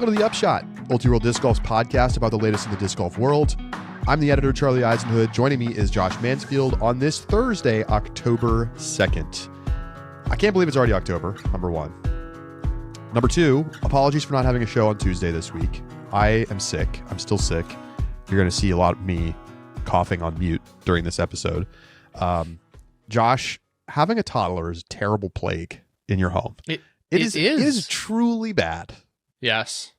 Welcome to the Upshot, Multi-World Disc Golf's podcast about the latest in the disc golf world. I'm the editor, Charlie Eisenhood. Joining me is Josh Mansfield on this Thursday, October 2nd. I can't believe it's already October, number one. Number two, apologies for not having a show on Tuesday this week. I am sick. I'm still sick. You're going to see a lot of me coughing on mute during this episode. Josh, having a toddler is a terrible plague in your home. It is truly bad. Yes.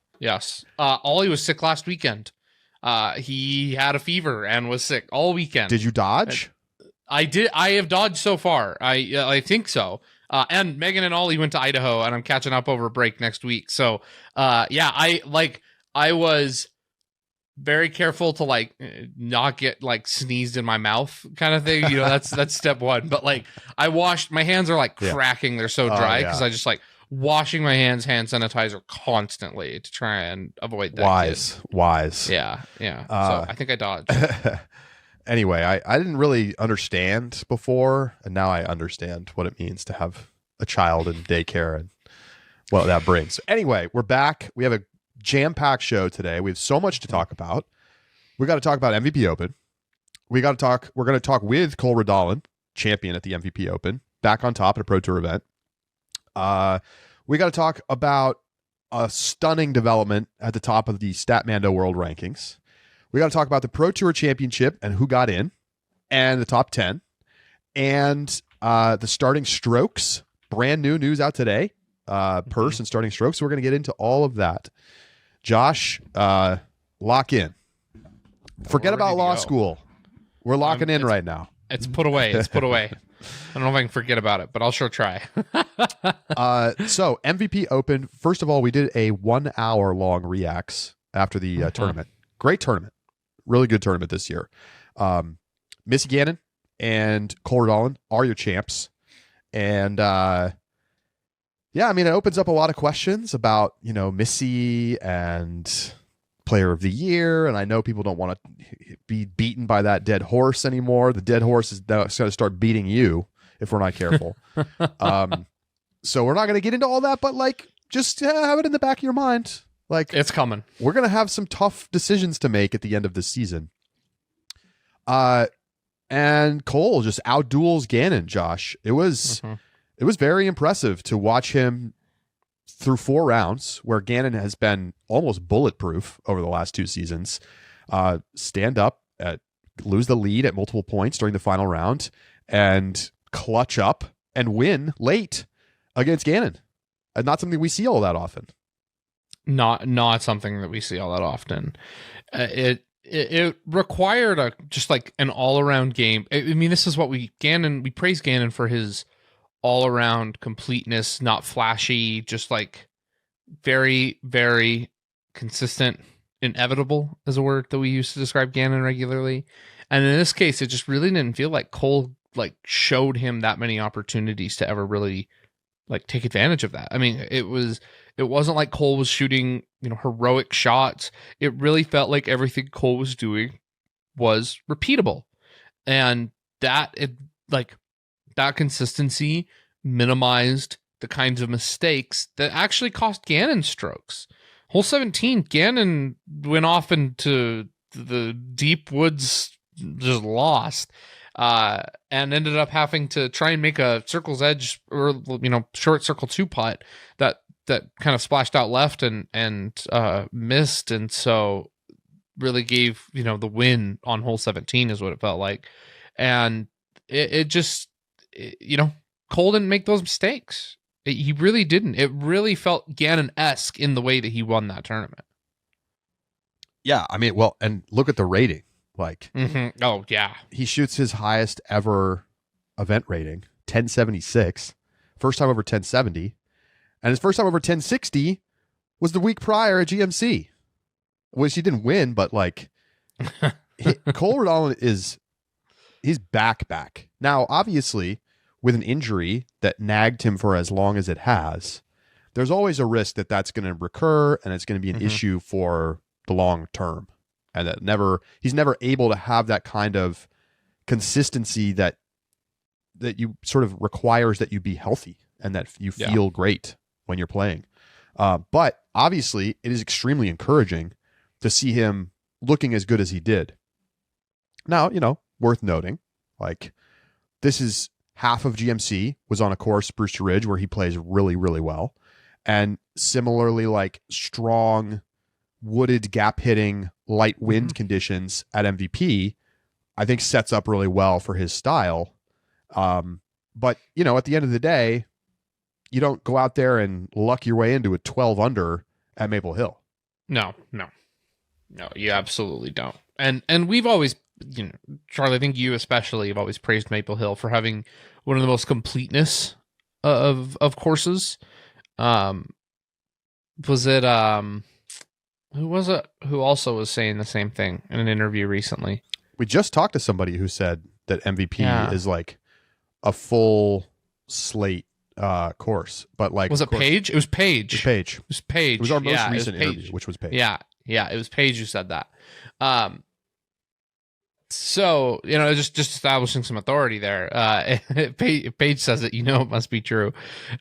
Ollie was sick last weekend. He had a fever and was sick all weekend. Did you dodge? I did. I have dodged so far. I think so. And Megan and Ollie went to Idaho, and I'm catching up over break next week. So, I was very careful to not get sneezed in my mouth kind of thing. You know, that's step one. But my hands are cracking. They're so dry because I just washing my hands, hand sanitizer constantly to try and avoid that. Wise. Yeah. So I think I dodged. Anyway, I didn't really understand before, and now I understand what it means to have a child in daycare and what that brings. So anyway, we're back. We have a jam-packed show today. We have so much to talk about. We got to talk about MVP Open. We're going to talk with Cole Redalen, champion at the MVP Open, back on top at a Pro Tour event. We got to talk about a stunning development at the top of the Statmando World Rankings. We got to talk about the Pro Tour Championship and who got in, and the top 10, and the starting strokes. Brand new news out today. Purse and starting strokes. So we're going to get into all of that. Josh, lock in. Forget about law school. We're locking in right now. It's put away. I don't know if I can forget about it, but I'll sure try. So MVP Open. First of all, we did a 1 hour long reacts after the tournament. Great tournament. Really good tournament this year. Missy Gannon and Cole Redalen are your champs. And it opens up a lot of questions about, Missy and player of the year. And I know people don't want to be beaten by that dead horse anymore. The dead horse is going to start beating you if we're not careful. So we're not going to get into all that, but just have it in the back of your mind. It's coming. We're going to have some tough decisions to make at the end of the season. And Cole just outduels Gannon, Josh. It was very impressive to watch him through 4 rounds where Gannon has been almost bulletproof over the last 2 seasons. Stand up, lose the lead at multiple points during the final round, and clutch up and win late against Gannon. And not something we see all that often. Not something that we see all that often. It required an all around game. I mean, this is what we praise Gannon for his all around completeness, not flashy, just very, very consistent. Inevitable is a word that we use to describe Gannon regularly. And in this case, it just really didn't feel like Cole showed him that many opportunities to ever really take advantage of that. I mean, it wasn't like Cole was shooting, heroic shots. It really felt like everything Cole was doing was repeatable. And that consistency minimized the kinds of mistakes that actually cost Gannon strokes. Hole 17, Gannon went off into the deep woods, just lost, and ended up having to try and make a circle's edge or short circle 2 putt that kind of splashed out left and missed, and so really gave the win on hole 17 is what it felt like. And it just Cole didn't make those mistakes. He really didn't. It really felt Gannon-esque in the way that he won that tournament. Yeah, I mean, well, and look at the rating. Oh, yeah. He shoots his highest ever event rating, 1076. First time over 1070. And his first time over 1060 was the week prior at GMC, which he didn't win, but Cole Redalen he's back. Now, obviously, with an injury that nagged him for as long as it has, there's always a risk that that's going to recur and it's going to be an issue for the long term. And that he's never able to have that kind of consistency that you sort of requires that you be healthy and that you feel great when you're playing. But obviously, it is extremely encouraging to see him looking as good as he did. Now, worth noting, like, this is half of GMC was on a course, Brewster Ridge, where he plays really, really well. And similarly, like, strong, wooded, gap hitting, light wind conditions at MVP, I think sets up really well for his style. But, at the end of the day, you don't go out there and luck your way into a 12 under at Maple Hill. No, you absolutely don't. And we've always, Charlie, I think you especially have always praised Maple Hill for having one of the most completeness of courses. Was it who was it who also was saying the same thing in an interview recently? We just talked to somebody who said that MVP is like a full slate course, but like, was it Paige? It was Paige. It was Paige. It was our most recent interview, which was Paige. Yeah, it was Paige who said that. So just establishing some authority there. If Paige says it, it must be true.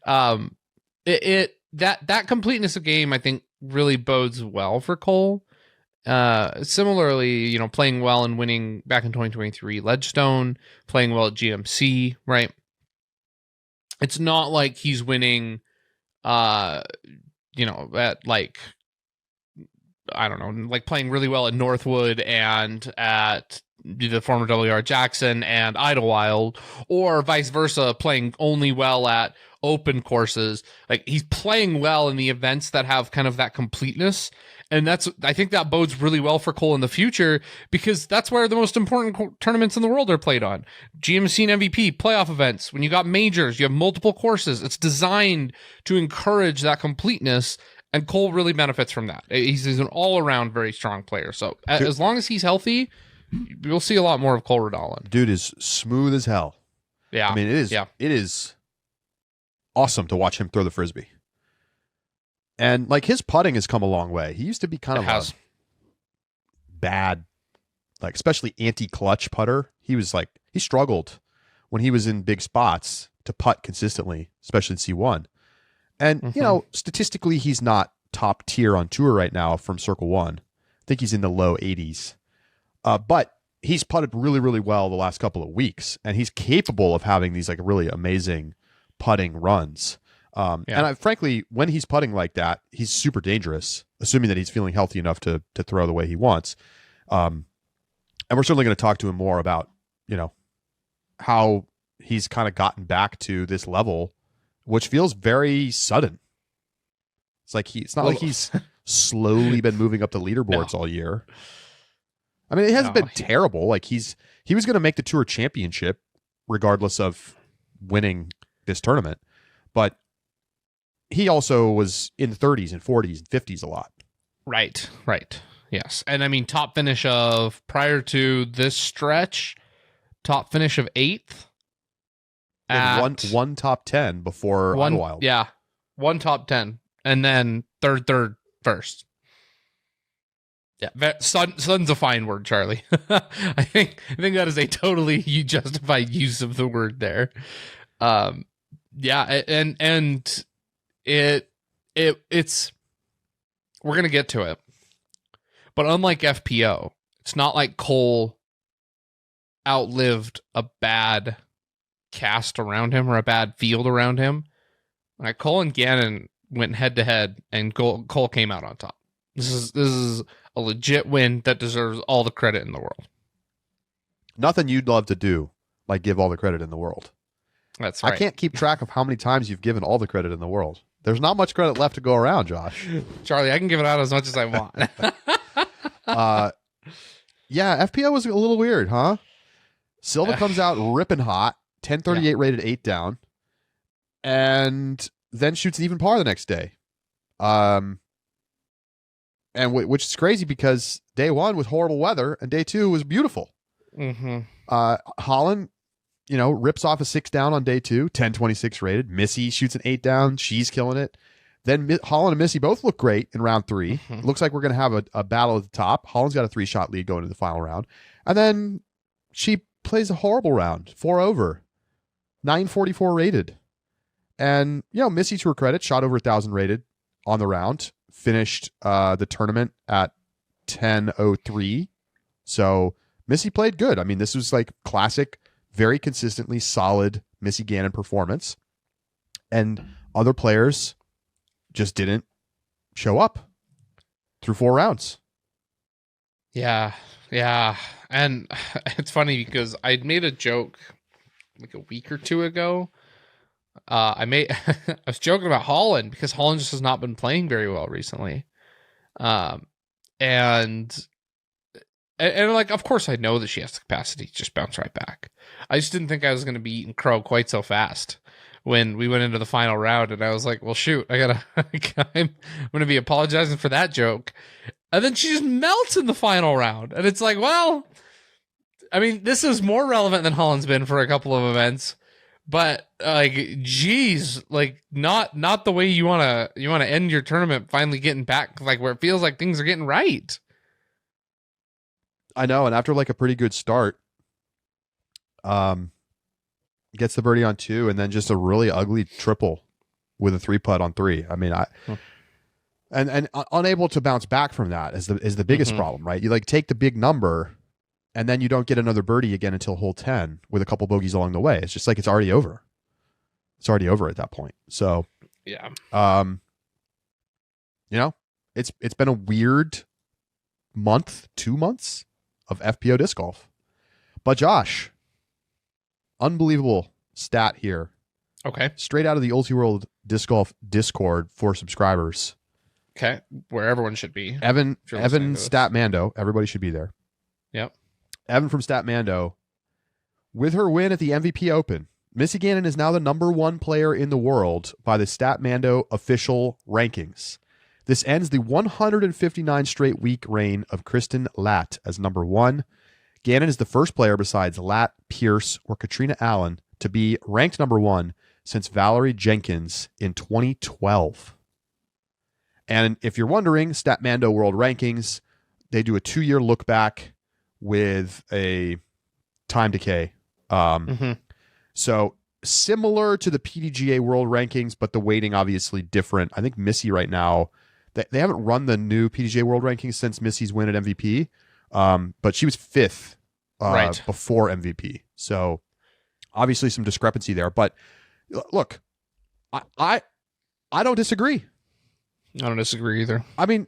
That completeness of game, I think, really bodes well for Cole. Similarly, playing well and winning back in 2023 Ledgestone, playing well at GMC, right? It's not like he's winning, at like, I don't know, like playing really well at Northwood and at the former WR Jackson and Idlewild, or vice versa, playing only well at open courses. Like, he's playing well in the events that have kind of that completeness. And I think that bodes really well for Cole in the future, because that's where the most important tournaments in the world are played on. GMC and MVP, playoff events. When you got majors, you have multiple courses. It's designed to encourage that completeness, and Cole really benefits from that. He's an all-around very strong player. So as long as he's healthy, you'll see a lot more of Cole Redalen. Dude is smooth as hell. Yeah. I mean, it is. Yeah. It is awesome to watch him throw the Frisbee. And like, his putting has come a long way. He used to be kind of a bad, like, especially anti-clutch putter. He struggled when he was in big spots to putt consistently, especially in C1. And, statistically, he's not top tier on tour right now from Circle 1. I think he's in the low 80s. But he's putted really, really well the last couple of weeks. And he's capable of having these like really amazing putting runs. And frankly, when he's putting like that, he's super dangerous, assuming that he's feeling healthy enough to throw the way he wants. And we're certainly going to talk to him more about, how he's kind of gotten back to this level, which feels very sudden. It's like it's not like he's slowly been moving up the leaderboards all year. I mean, it hasn't been terrible. Like, he was going to make the Tour Championship regardless of winning this tournament, but he also was in the 30s and 40s and 50s a lot. Right. Yes. And I mean, top finish of, prior to this stretch, top finish of 8th. And one top 10 before Idlewild. Yeah. One top 10. And then third, first. Yeah. Sudden's a fine word, Charlie. I think that is a totally justified use of the word there. Yeah. And it's we're gonna get to it, but unlike FPO, it's not like Cole outlived a bad cast around him or a bad field around him. Like, Cole and Gannon went head to head, and Cole came out on top. This is a legit win that deserves all the credit in the world. Nothing you'd love to do like give all the credit in the world. That's right. I can't keep track of how many times you've given all the credit in the world. There's not much credit left to go around, Josh. Charlie, I can give it out as much as I want. Yeah, FPO was a little weird, huh? Silva comes out ripping hot, 1038 rated 8 down, and then shoots an even par the next day. And which is crazy because day 1 was horrible weather and day 2 was beautiful. Holland, rips off a 6 down on day 2, 1026 rated. Missy shoots an 8 down. She's killing it. Then Holland and Missy both look great in round 3. It looks like we're going to have a battle at the top. Holland's got a 3-shot lead going into the final round. And then she plays a horrible round, 4 over, 944 rated. And, Missy, to her credit, shot over 1,000 rated on the round, finished the tournament at 10:03. So Missy played good. I mean, this was like classic, very consistently solid Missy Gannon performance. And other players just didn't show up through 4 rounds. Yeah. And it's funny because I made a joke like a week or two ago. I was joking about Holland because Holland just has not been playing very well recently. And like, of course I know that she has the capacity to just bounce right back. I just didn't think I was going to be eating crow quite so fast when we went into the final round. And I was like, well, shoot, I'm going to be apologizing for that joke. And then she just melts in the final round. And it's like, well, I mean, this is more relevant than Holland's been for a couple of events, but like, geez, like not the way you want to end your tournament, finally getting back like where it feels like things are getting right. I know. And after like a pretty good start, gets the birdie on 2 and then just a really ugly triple with a 3-putt on 3. I mean, and unable to bounce back from that is the biggest problem, right? You like take the big number and then you don't get another birdie again until hole 10 with a couple bogeys along the way. It's just like it's already over. It's already over at that point. So yeah, you know, it's been a weird month, 2 months of FPO disc golf. But Josh, unbelievable stat here. Okay, straight out of the Ultiworld Disc Golf Discord for subscribers. Okay, where everyone should be. Evan Statmando, everybody should be there. Yep. Evan from Statmando, with her win at the MVP Open, Missy Gannon is now the #1 player in the world by the Statmando official rankings. This ends the 159 straight week reign of Kristen Latt as #1. Gannon is the first player besides Latt, Pierce, or Katrina Allen to be ranked #1 since Valerie Jenkins in 2012. And if you're wondering, Statmando World Rankings, they do a 2-year look back with a time decay. So similar to the PDGA World Rankings, but the weighting obviously different. I think Missy right now, they haven't run the new PDGA World Rankings since Missy's win at MVP, but she was 5th before MVP. So obviously some discrepancy there. But look, I don't disagree. I don't disagree either. I mean,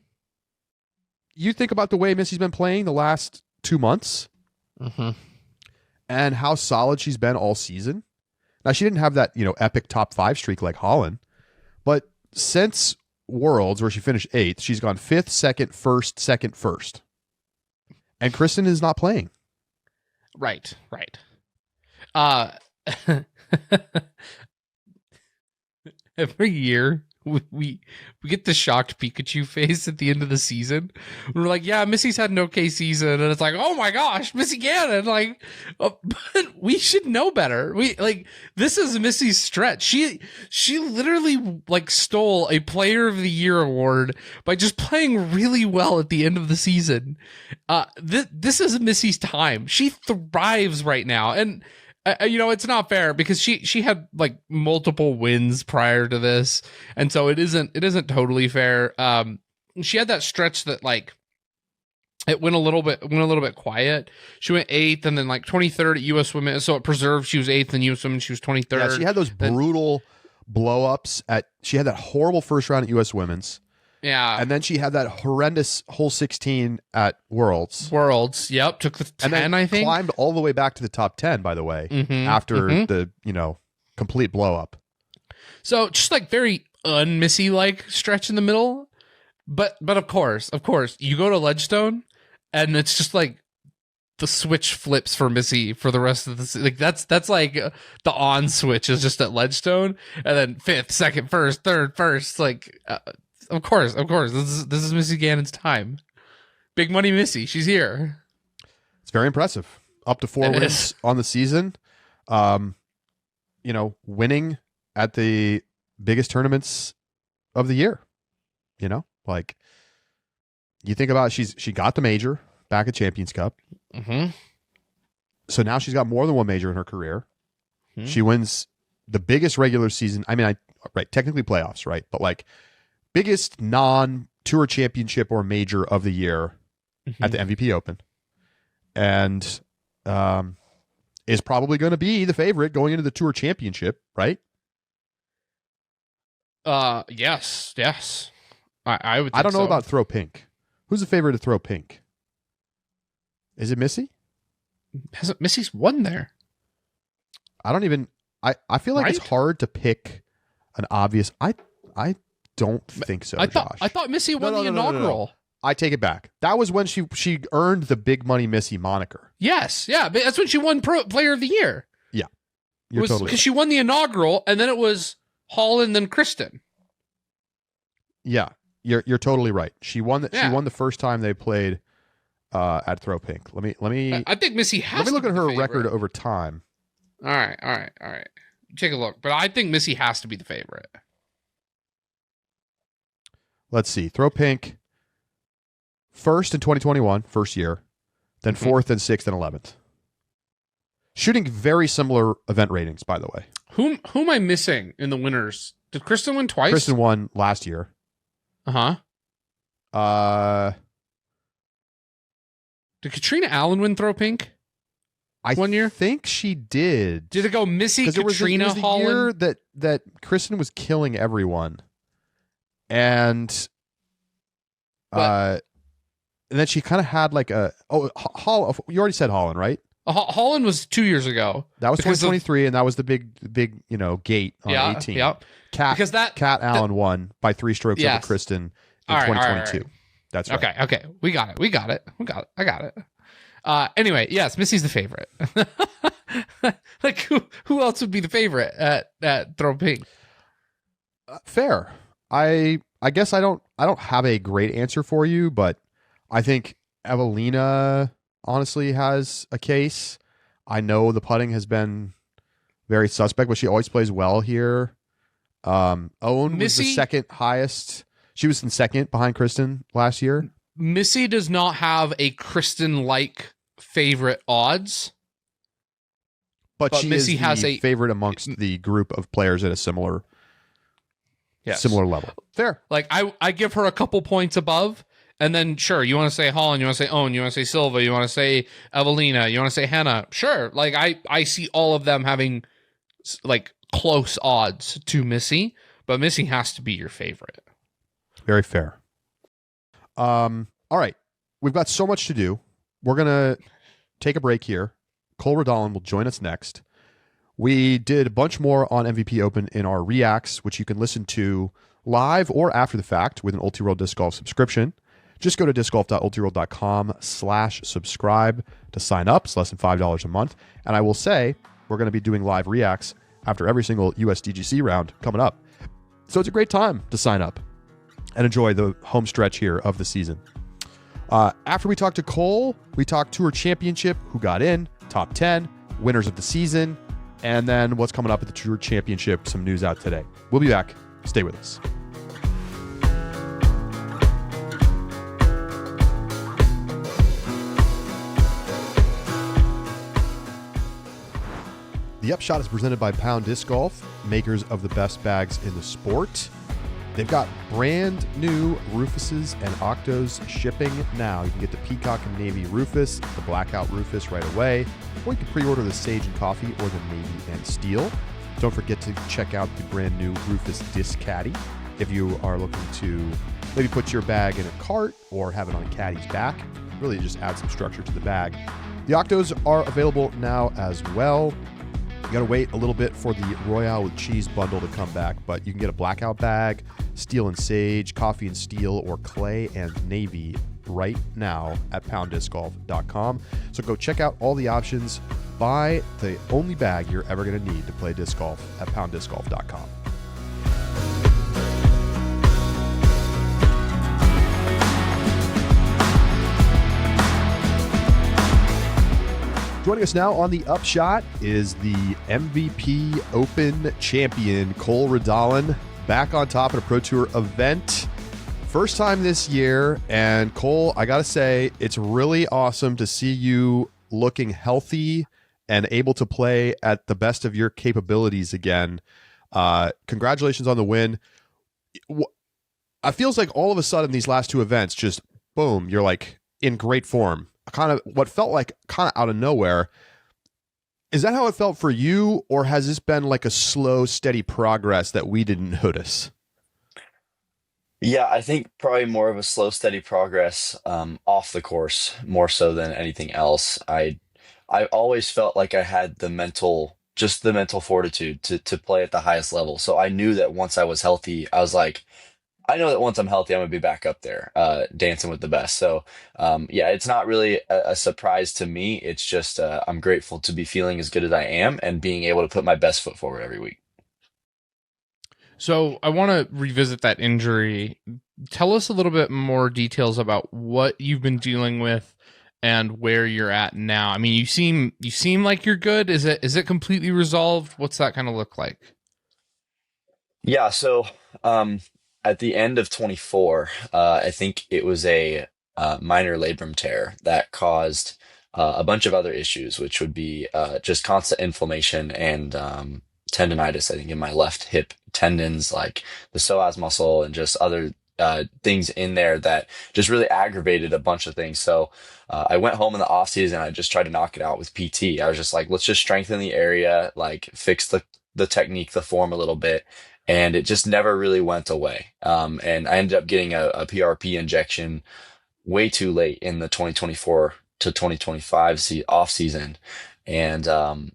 you think about the way Missy's been playing the last 2 months and how solid she's been all season. Now, she didn't have that, epic top 5 streak like Holland, but since Worlds, where she finished 8th, she's gone 5th, 2nd, 1st, 2nd, 1st. And Kristen is not playing. Right. Every year we get the shocked Pikachu face at the end of the season. We're like, yeah, Missy's had an okay season, and it's like, oh my gosh, Missy Gannon, like, but we should know better. This is Missy's stretch. She literally like stole a Player of the Year award by just playing really well at the end of the season. This is Missy's time. She thrives right now, and it's not fair because she had like multiple wins prior to this, and so it isn't totally fair. She had that stretch that like it went a little bit quiet. She went 8th and then like 23rd at US Women, so it preserved. She was 8th in US Women. She was 23rd. Yeah, she had those brutal blow ups she had that horrible first round at US Women's. Yeah. And then she had that horrendous hole 16 at Worlds. Yep. Took the 10, and then I think. Climbed all the way back to the top 10, by the way, after the, complete blow up. So just like very un-Missy like stretch in the middle. But of course, you go to Ledgestone and it's just like the switch flips for Missy for the rest of the like that's like the on switch is just at Ledgestone, and then 5th, 2nd, 1st, 3rd, 1st, like of course. This is Missy Gannon's time. Big money Missy. She's here. It's very impressive. Up to 4 wins on the season. Winning at the biggest tournaments of the year. Like you think about she got the major back at Champions Cup. So now she's got more than one major in her career. She wins the biggest regular season. I mean, technically playoffs, right? But like biggest non-tour championship or major of the year at the MVP Open, and is probably going to be the favorite going into the tour championship, right? Yes. I would think I don't know so. about throw pink. Who's the favorite to throw pink? Is it Missy? Hasn't Missy's won there? I don't even. I feel like Right? it's hard to pick an obvious. I don't think so, Josh. I thought Missy won No, the no, no, no, no. inaugural. I take it back. That was when she earned the Big Money Missy moniker. Yes, yeah, but that's when she won Player of the Year. Yeah, you're totally because she won the inaugural, and then it was Holland then Kristen. Yeah, you're totally right. She won. She Yeah. won the first time they played at Throw Pink. Let me. I think Missy has. Let me look to at be her the record favorite. over time. All right. Take a look, but I think Missy has to be the favorite. Let's see. Throw Pink. First in 2021, first year, then fourth and sixth and 11th. Shooting very similar event ratings, by the way. Who am I missing in the winners? Did Kristen win twice? Kristen won last year. Did Katrina Allen win Throw Pink? One year? I think she did. Did it go Missy, Because Katrina, it was the Holland? year that Kristen was killing everyone, and then she kind of had like a Hall. You already said Holland, right? Holland was 2 years ago. That was Because 2023, and that was the big gate on 18. Yeah. Kat Allen won by 3 strokes over Yes. Kristen in All right, 2022. all right. That's right. Okay. We got it. I got it. Anyway, yes, Missy's the favorite. Like who else would be the favorite at Throw Pink? Fair. I guess I don't have a great answer for you, but I think Evelina honestly has a case. I know the putting has been very suspect, but she always plays well here. Owen was the second highest. She was in second behind Kristen last year. Missy does not have a Kristen-like favorite odds. But she Missy is has the favorite amongst the group of players at a similar level. Fair. Like I give her a couple points above, and then sure, you want to say Holland, you want to say Owen, you want to say Silva, you want to say Evelina, you want to say Hannah. Sure, like I see all of them having like close odds to Missy, but Missy has to be your favorite. Very fair. All right. We've got so much to do. We're going to take a break here. Cole Redalen will join us next. We did a bunch more on MVP Open in our Reacts, which you can listen to live or after the fact with an Ultiworld Disc Golf subscription. Just go to discgolf.ultiworld.com/subscribe to sign up. It's less than $5 a month. And I will say, we're going to be doing live Reacts after every single USDGC round coming up. So it's a great time to sign up and enjoy the home stretch here of the season. After we talked to Cole, we talked Tour Championship, who got in, top 10, winners of the season, and then what's coming up at the Tour Championship, some news out today. We'll be back. Stay with us. The Upshot is presented by Pound Disc Golf, makers of the best bags in the sport. They've got brand new Rufuses and Octos shipping now. You can get the Peacock and Navy Rufus, the Blackout Rufus right away, or you can pre-order the Sage and Coffee or the Navy and Steel. Don't forget to check out the brand new Rufus Disc Caddy if you are looking to maybe put your bag in a cart or have it on a caddy's back. Really just add some structure to the bag. The Octos are available now as well. You got to wait a little bit for the Royale with Cheese bundle to come back, but you can get a Blackout bag, Steel and Sage, Coffee and Steel, or Clay and Navy right now at PoundDiscGolf.com. So go check out all the options. Buy the only bag you're ever going to need to play disc golf at PoundDiscGolf.com. Joining us now on the Upshot is the MVP Open champion, Cole Redalen, back on top at a Pro Tour event. First time this year, and Cole, I got to say, it's really awesome to see you looking healthy and able to play at the best of your capabilities again. Congratulations on the win. it feels like all of a sudden these last two events just boom, you're like in great form. Kind of what felt like kind of out of nowhere. Is that how it felt for you, or has this been like a slow, steady progress that we didn't notice? Yeah, I think probably more of a slow, steady progress off the course more so than anything else. I always felt like I had just the mental fortitude to play at the highest level. So I knew that once I was healthy, I was like, I know that once I'm healthy, I'm gonna be back up there, dancing with the best. So, yeah, it's not really a surprise to me. It's just I'm grateful to be feeling as good as I am and being able to put my best foot forward every week. So I want to revisit that injury. Tell us a little bit more details about what you've been dealing with and where you're at now. I mean, you seem like you're good. Is it completely resolved? What's that kind of look like? Yeah, so at the end of 24, I think it was a minor labrum tear that caused a bunch of other issues, which would be just constant inflammation and tendonitis, I think, in my left hip tendons, like the psoas muscle, and just other things in there that just really aggravated a bunch of things. So I went home in the off season. I just tried to knock it out with PT. I was just like, let's just strengthen the area, like fix the technique, the form a little bit. And it just never really went away. And I ended up getting a PRP injection way too late in the 2024 to 2025 off season. And I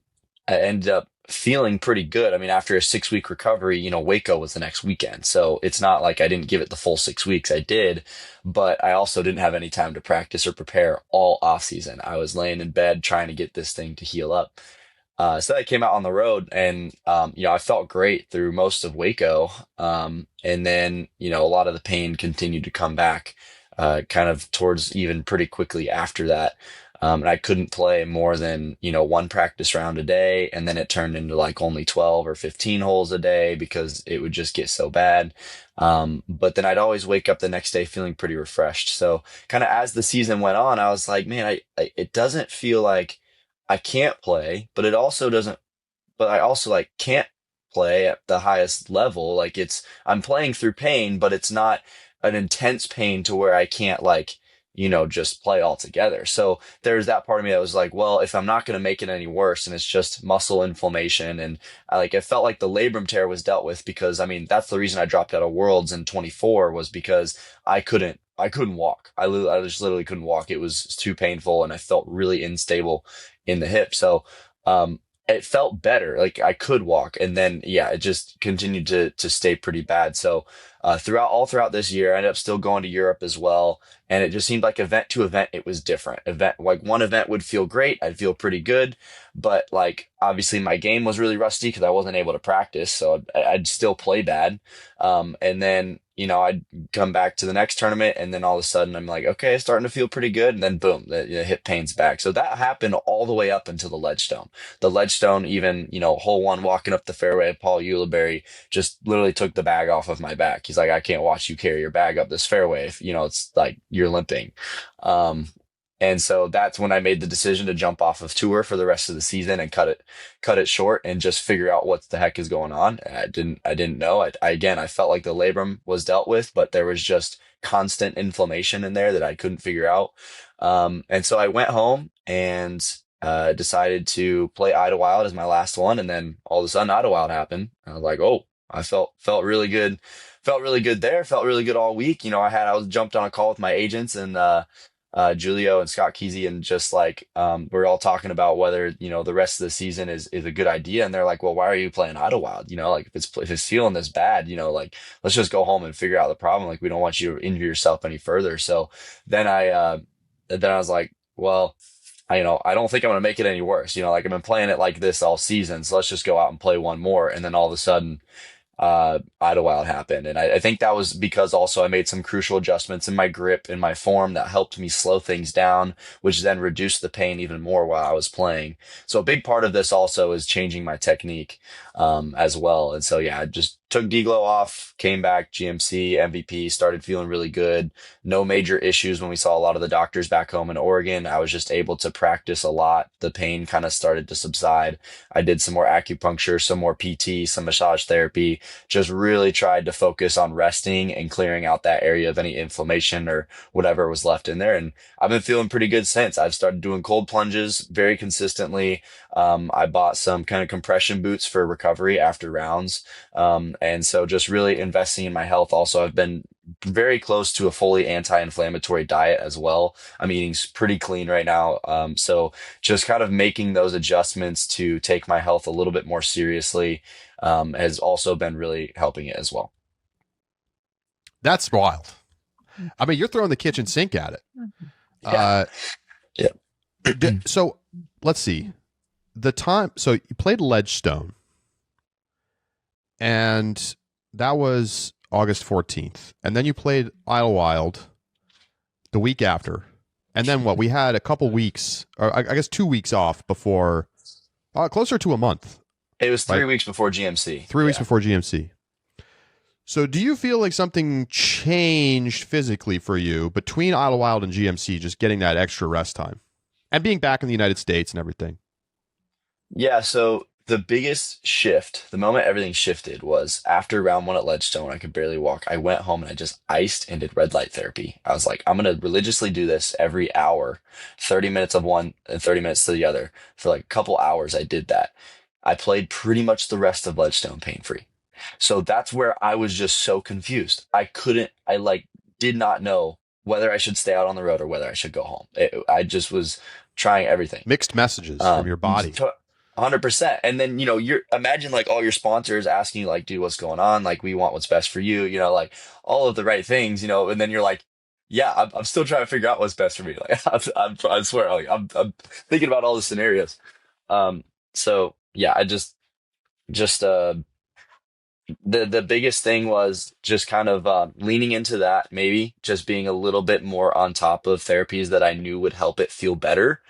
ended up feeling pretty good. I mean, after a 6 week recovery, Waco was the next weekend. So it's not like I didn't give it the full 6 weeks. I did, but I also didn't have any time to practice or prepare all off season. I was laying in bed trying to get this thing to heal up. So I came out on the road and, I felt great through most of Waco. And then, a lot of the pain continued to come back, kind of towards even pretty quickly after that. And I couldn't play more than, one practice round a day. And then it turned into like only 12 or 15 holes a day because it would just get so bad. But then I'd always wake up the next day feeling pretty refreshed. So kind of as the season went on, I was like, man, it doesn't feel like I can't play, but it also doesn't, but I also like can't play at the highest level. Like I'm playing through pain, but it's not an intense pain to where I can't like, just play all together. So there's that part of me that was like, well, if I'm not going to make it any worse and it's just muscle inflammation, and it felt like the labrum tear was dealt with because I mean, that's the reason I dropped out of Worlds in 24 was because I couldn't walk. I just literally couldn't walk. It was too painful and I felt really unstable in the hip. So, it felt better. Like I could walk. And then, yeah, it just continued to stay pretty bad. So, throughout this year, I ended up still going to Europe as well. And it just seemed like event to event, it was different. Like one event would feel great. I'd feel pretty good. But like, obviously my game was really rusty because I wasn't able to practice. So I'd still play bad. And then, I'd come back to the next tournament and then all of a sudden I'm like, okay, it's starting to feel pretty good. And then boom, the hip pain's back. So that happened all the way up until the ledge stone. The ledge stone, even, hole one, walking up the fairway, Paul Ulibarri just literally took the bag off of my back. He's like, I can't watch you carry your bag up this fairway if, it's like you're limping. And so that's when I made the decision to jump off of tour for the rest of the season and cut it short and just figure out what the heck is going on. I didn't know. Again, I felt like the labrum was dealt with, but there was just constant inflammation in there that I couldn't figure out. And so I went home and decided to play Idlewild as my last one. And then all of a sudden Idlewild happened. I was like, oh, I felt really good. Felt really good there. Felt really good all week. I was jumped on a call with my agents and, Julio and Scott Kesey, and just like we're all talking about whether the rest of the season is a good idea, and they're like, well, why are you playing Idlewild? Like if it's feeling this bad, like let's just go home and figure out the problem. Like we don't want you to injure yourself any further. So then I was like, well, I don't think I'm gonna make it any worse. Like I've been playing it like this all season, so let's just go out and play one more. And then all of a sudden Idlewild happened. And I think that was because also I made some crucial adjustments in my grip and my form that helped me slow things down, which then reduced the pain even more while I was playing. So a big part of this also is changing my technique, as well. And so, yeah, just took D-Glow off, came back, GMC, MVP, started feeling really good. No major issues when we saw a lot of the doctors back home in Oregon. I was just able to practice a lot. The pain kind of started to subside. I did some more acupuncture, some more PT, some massage therapy, just really tried to focus on resting and clearing out that area of any inflammation or whatever was left in there. And I've been feeling pretty good since. I've started doing cold plunges very consistently. I bought some kind of compression boots for recovery after rounds. And so just really investing in my health. Also, I've been very close to a fully anti-inflammatory diet as well. I'm eating pretty clean right now. So just kind of making those adjustments to take my health a little bit more seriously, has also been really helping it as well. That's wild. I mean, you're throwing the kitchen sink at it. Yeah. So let's see. So you played Ledgestone, and that was August 14th. And then you played Idlewild the week after. And then what? We had a couple weeks, or I guess 2 weeks off before, closer to a month. It was 3 weeks before GMC. 3 weeks before GMC. So do you feel like something changed physically for you between Idlewild and GMC, just getting that extra rest time and being back in the United States and everything? Yeah, so the biggest shift, the moment everything shifted, was after round one at Ledgestone. I could barely walk. I went home and I just iced and did red light therapy. I was like, I'm going to religiously do this every hour, 30 minutes of one and 30 minutes to the other. For like a couple hours, I did that. I played pretty much the rest of Ledgestone pain-free. So that's where I was just so confused. I did not know whether I should stay out on the road or whether I should go home. I just was trying everything. Mixed messages from your body. 100%. And then, you're imagine like all your sponsors asking you like, dude, what's going on? Like, we want what's best for you, like all of the right things, and then you're like, yeah, I'm still trying to figure out what's best for me. Like, I swear, like, I'm thinking about all the scenarios. So yeah, I just, the biggest thing was just kind of leaning into that, maybe just being a little bit more on top of therapies that I knew would help it feel better.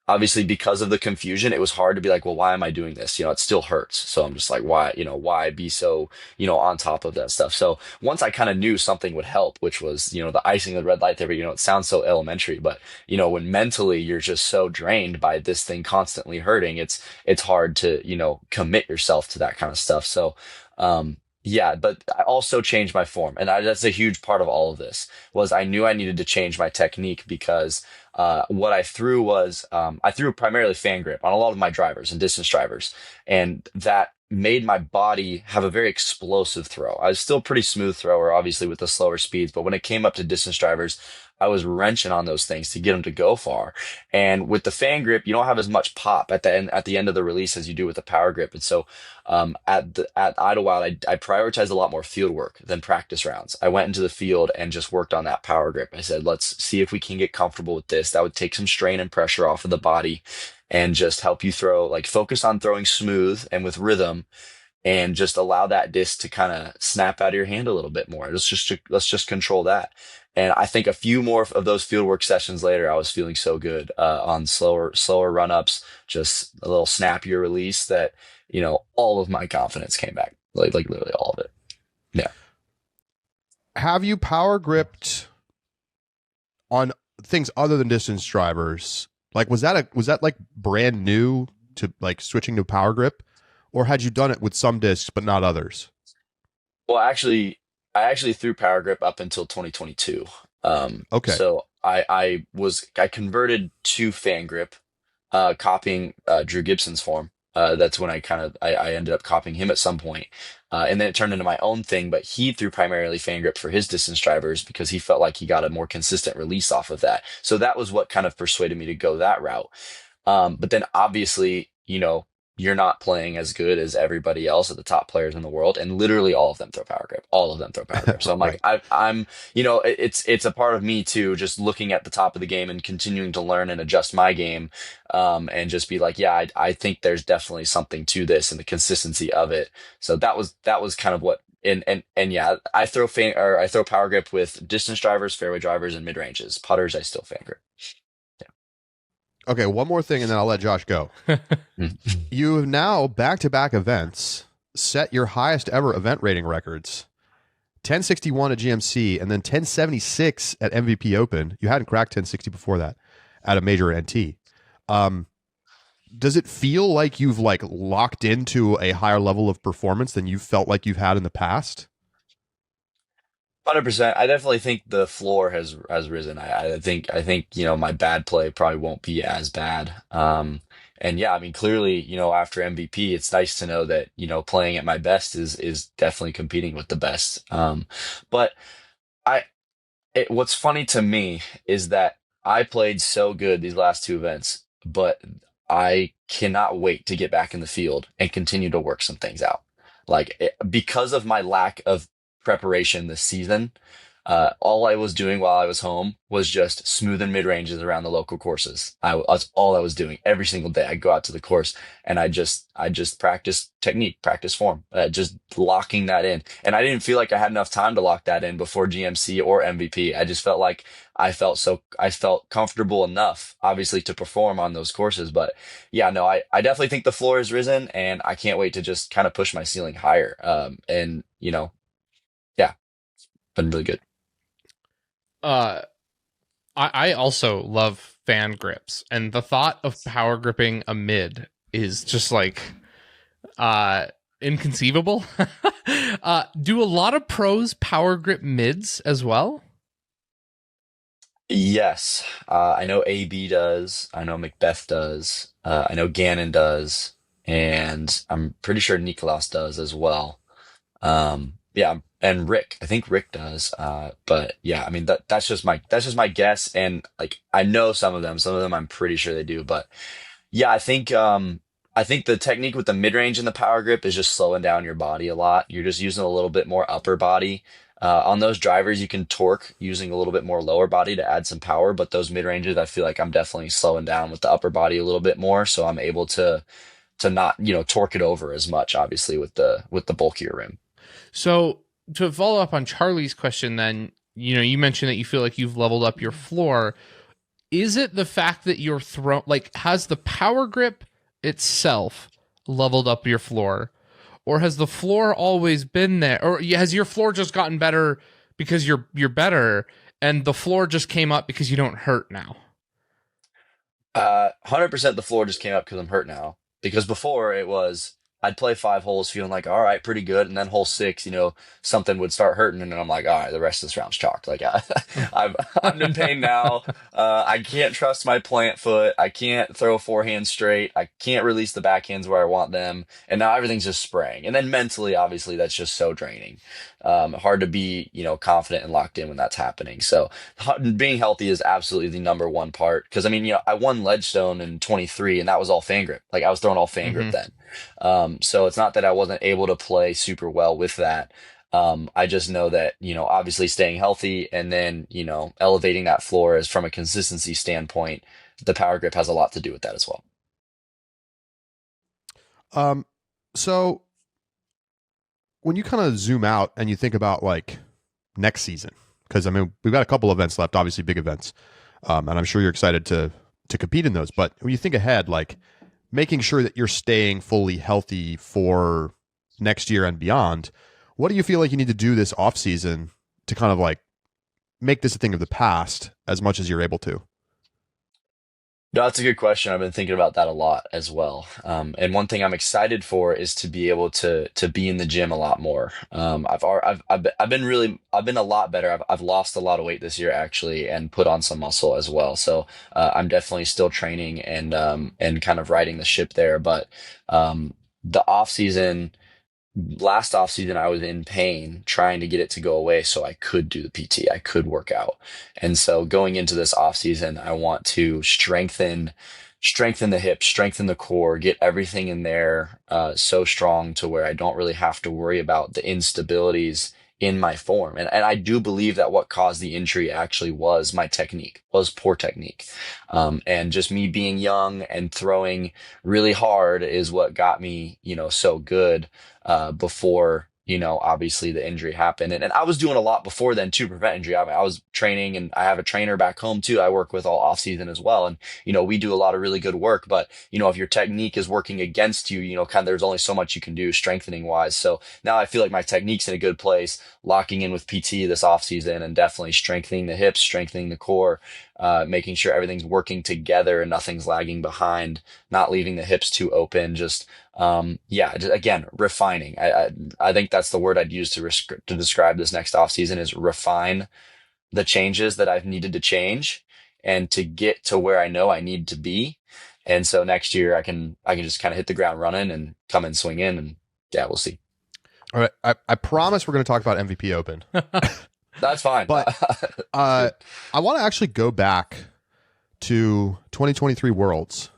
Obviously, because of the confusion, it was hard to be like, well, why am I doing this? It still hurts. So I'm just like, why be so, on top of that stuff? So once I kind of knew something would help, which was, the icing, the red light therapy, it sounds so elementary, but, when mentally you're just so drained by this thing constantly hurting, it's hard to, commit yourself to that kind of stuff. So, yeah, but I also changed my form. And that's a huge part of all of this was I knew I needed to change my technique because what I threw was I threw primarily fan grip on a lot of my drivers and distance drivers. And that made my body have a very explosive throw. I was still a pretty smooth thrower, obviously, with the slower speeds. But when it came up to distance drivers, I was wrenching on those things to get them to go far. And with the fan grip, you don't have as much pop at the end of the release as you do with the power grip. And so at Idlewild, I prioritized a lot more field work than practice rounds. I went into the field and just worked on that power grip. I said, let's see if we can get comfortable with this. That would take some strain and pressure off of the body and just help you throw, like focus on throwing smooth and with rhythm, and just allow that disc to kind of snap out of your hand a little bit more. Let's just control that. And I think a few more of those fieldwork sessions later, I was feeling so good on slower run-ups, just a little snappier release that, all of my confidence came back, like literally all of it. Yeah. Have you power gripped on things other than distance drivers? Like, was that like brand new to like switching to power grip, or had you done it with some discs but not others? Well, I actually threw power grip up until 2022. Okay. So I converted to fan grip, copying Drew Gibson's form. That's when I ended up copying him at some point. And then it turned into my own thing, but he threw primarily fan grip for his distance drivers because he felt like he got a more consistent release off of that. So that was what kind of persuaded me to go that route. But then obviously, you're not playing as good as everybody else at the top players in the world. And literally all of them throw power grip. All of them throw power grip. So I'm like, I'm, it's a part of me too, just looking at the top of the game and continuing to learn and adjust my game. And just be like, yeah, I think there's definitely something to this and the consistency of it. So that was kind of what, and yeah, I throw power grip with distance drivers, fairway drivers, and mid ranges. Putters, I still fan grip. Okay, one more thing, and then I'll let Josh go. You have now back-to-back events set your highest ever event rating records. 1061 at GMC and then 1076 at MVP Open. You hadn't cracked 1060 before that at a major NT. Does it feel like you've like locked into a higher level of performance than you felt like you've had in the past? 100%. I definitely think the floor has risen. I think my bad play probably won't be as bad. And yeah, I mean clearly after MVP, it's nice to know that playing at my best is definitely competing with the best. But I what's funny to me is that I played so good these last two events, but I cannot wait to get back in the field and continue to work some things out. Because of my lack of preparation this season, all I was doing while I was home was just smoothing mid ranges around the local courses. That's all I was doing every single day. I'd go out to the course and I just practice technique, practice form, just locking that in. And I didn't feel like I had enough time to lock that in before GMC or MVP. I just felt like I felt comfortable enough, obviously, to perform on those courses. But yeah, no, I definitely think the floor has risen, and I can't wait to just kind of push my ceiling higher. And yeah, been really good. Uh, I also love fan grips, and the thought of power gripping a mid is just like inconceivable. Do a lot of pros power grip mids as well? Yes, I know AB does. I know Macbeth does. I know Gannon does, and I'm pretty sure Nicholas does as well. Yeah, and Rick. I think Rick does. But yeah, I mean that's just my guess, and like I know some of them. Some of them I'm pretty sure they do, but yeah, I think the technique with the mid range and the power grip is just slowing down your body a lot. You're just using a little bit more upper body. On those drivers, you can torque using a little bit more lower body to add some power, but those mid ranges, I feel like I'm definitely slowing down with the upper body a little bit more, so I'm able to not torque it over as much, obviously with the bulkier rim. So to follow up on Charlie's question, then you mentioned that you feel like you've leveled up your floor. Is it the fact that you're has the power grip itself leveled up your floor, or has the floor always been there, or has your floor just gotten better because you're better, and the floor just came up because you don't hurt now? 100% the floor just came up because I'm hurt now. Because before it was I'd play 5 holes feeling like all right, pretty good, and then hole six, something would start hurting, and then I'm like, all right, the rest of this round's chalked. Like I'm in pain now. I can't trust my plant foot. I can't throw a forehand straight. I can't release the backhands where I want them, and now everything's just spraying. And then mentally, obviously, that's just so draining. Hard to be confident and locked in when that's happening. So being healthy is absolutely the number one part. Because I mean, I won Ledgestone in 23, and that was all fan grip. Like I was throwing all fan grip then. So it's not that I wasn't able to play super well with that. I just know that, obviously staying healthy and then, elevating that floor is from a consistency standpoint, the power grip has a lot to do with that as well. So when you kind of zoom out and you think about like next season, because I mean, we've got a couple events left, obviously big events. And I'm sure you're excited to compete in those, but when you think ahead, like making sure that you're staying fully healthy for next year and beyond, what do you feel like you need to do this off season to kind of like make this a thing of the past as much as you're able to? No, that's a good question. I've been thinking about that a lot as well. And one thing I'm excited for is to be able to be in the gym a lot more. I've been a lot better. I've lost a lot of weight this year actually, and put on some muscle as well. So I'm definitely still training and kind of riding the ship there. But the off season. Last off season, I was in pain trying to get it to go away so I could do the PT, I could work out. And so going into this off season, I want to strengthen the hips, strengthen the core, get everything in there so strong to where I don't really have to worry about the instabilities in my form. And I do believe that what caused the injury actually was my technique, was poor technique. And just me being young and throwing really hard is what got me, so good before obviously the injury happened. And I was doing a lot before then to prevent injury. I mean, I was training, and I have a trainer back home too I work with all off season as well. And, we do a lot of really good work, but, if your technique is working against you, kind of, there's only so much you can do strengthening wise. So now I feel like my technique's in a good place, locking in with PT this off season and definitely strengthening the hips, strengthening the core, making sure everything's working together and nothing's lagging behind, not leaving the hips too open, just again, refining. I think that's the word I'd use to describe this next off season is refine the changes that I've needed to change and to get to where I know I need to be. And so next year I can just kind of hit the ground running and come and swing in, and yeah, we'll see. All right. I promise we're going to talk about MVP Open. That's fine. But I want to actually go back to 2023 Worlds,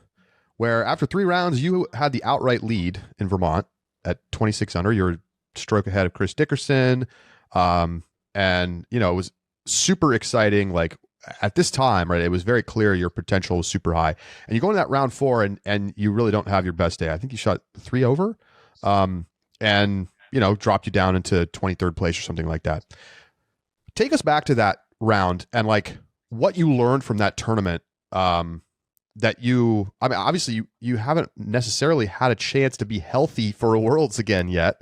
where after 3 rounds, you had the outright lead in Vermont at 26 under. You're a stroke ahead of Chris Dickerson. And, it was super exciting. Like at this time, right, it was very clear your potential was super high. And you go into that round 4 and you really don't have your best day. I think you shot 3 over and, dropped you down into 23rd place or something like that. Take us back to that round and like what you learned from that tournament. Obviously you haven't necessarily had a chance to be healthy for a Worlds again yet.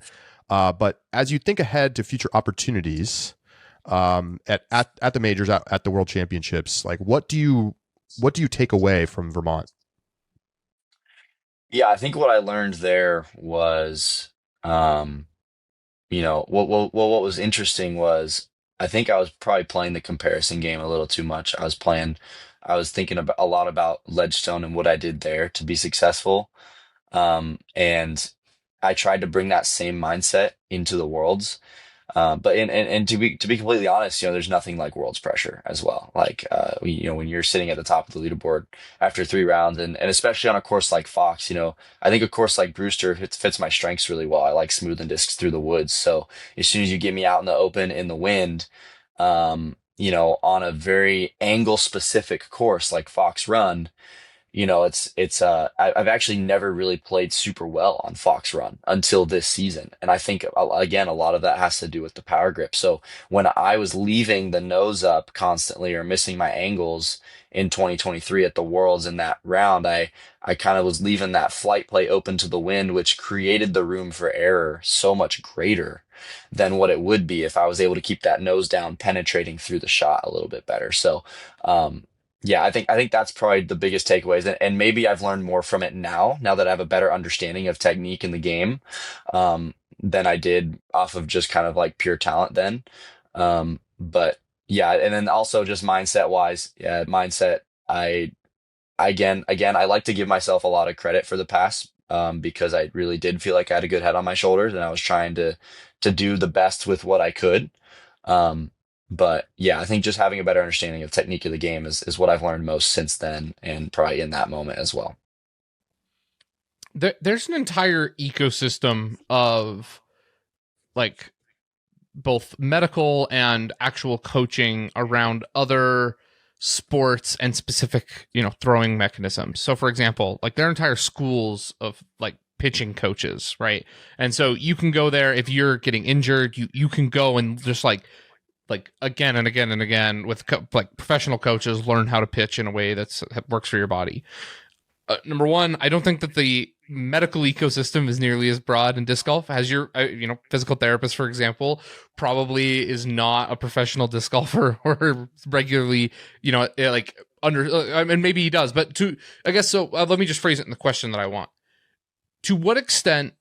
But as you think ahead to future opportunities, at the majors, at the World Championships, like what do you take away from Vermont? Yeah, I think what I learned there was, what was interesting was I think I was probably playing the comparison game a little too much. I was thinking about a lot about Ledgestone and what I did there to be successful. And I tried to bring that same mindset into the Worlds. But and to be completely honest, there's nothing like Worlds pressure as well. Like, when you're sitting at the top of the leaderboard after 3 rounds, and especially on a course like Fox, I think a course like Brewster fits my strengths really well. I like smoothing discs through the woods. So as soon as you get me out in the open in the wind, on a very angle specific course like Fox Run, I've actually never really played super well on Fox Run until this season. And I think, again, a lot of that has to do with the power grip. So when I was leaving the nose up constantly or missing my angles in 2023 at the Worlds in that round, I kind of was leaving that flight play open to the wind, which created the room for error so much greater than what it would be if I was able to keep that nose down, penetrating through the shot a little bit better. So, yeah, I think that's probably the biggest takeaways, and maybe I've learned more from it now that I have a better understanding of technique in the game, than I did off of just kind of like pure talent then. But yeah, and then also just mindset wise, yeah, mindset. I like to give myself a lot of credit for the pass, because I really did feel like I had a good head on my shoulders, and I was trying to do the best with what I could. But yeah, I think just having a better understanding of technique of the game is what I've learned most since then, and probably in that moment as well. There's an entire ecosystem of like both medical and actual coaching around other sports and specific, throwing mechanisms. So for example, like there are entire schools of like pitching coaches, right? And so you can go there if you're getting injured, you can go and just like again and again and again with like professional coaches learn how to pitch in a way that works for your body. Number one, I don't think that the medical ecosystem is nearly as broad in disc golf as your physical therapist, for example, probably is not a professional disc golfer or regularly, like I mean, maybe he does, but I guess so. Let me just phrase it in the question that I want. To what extent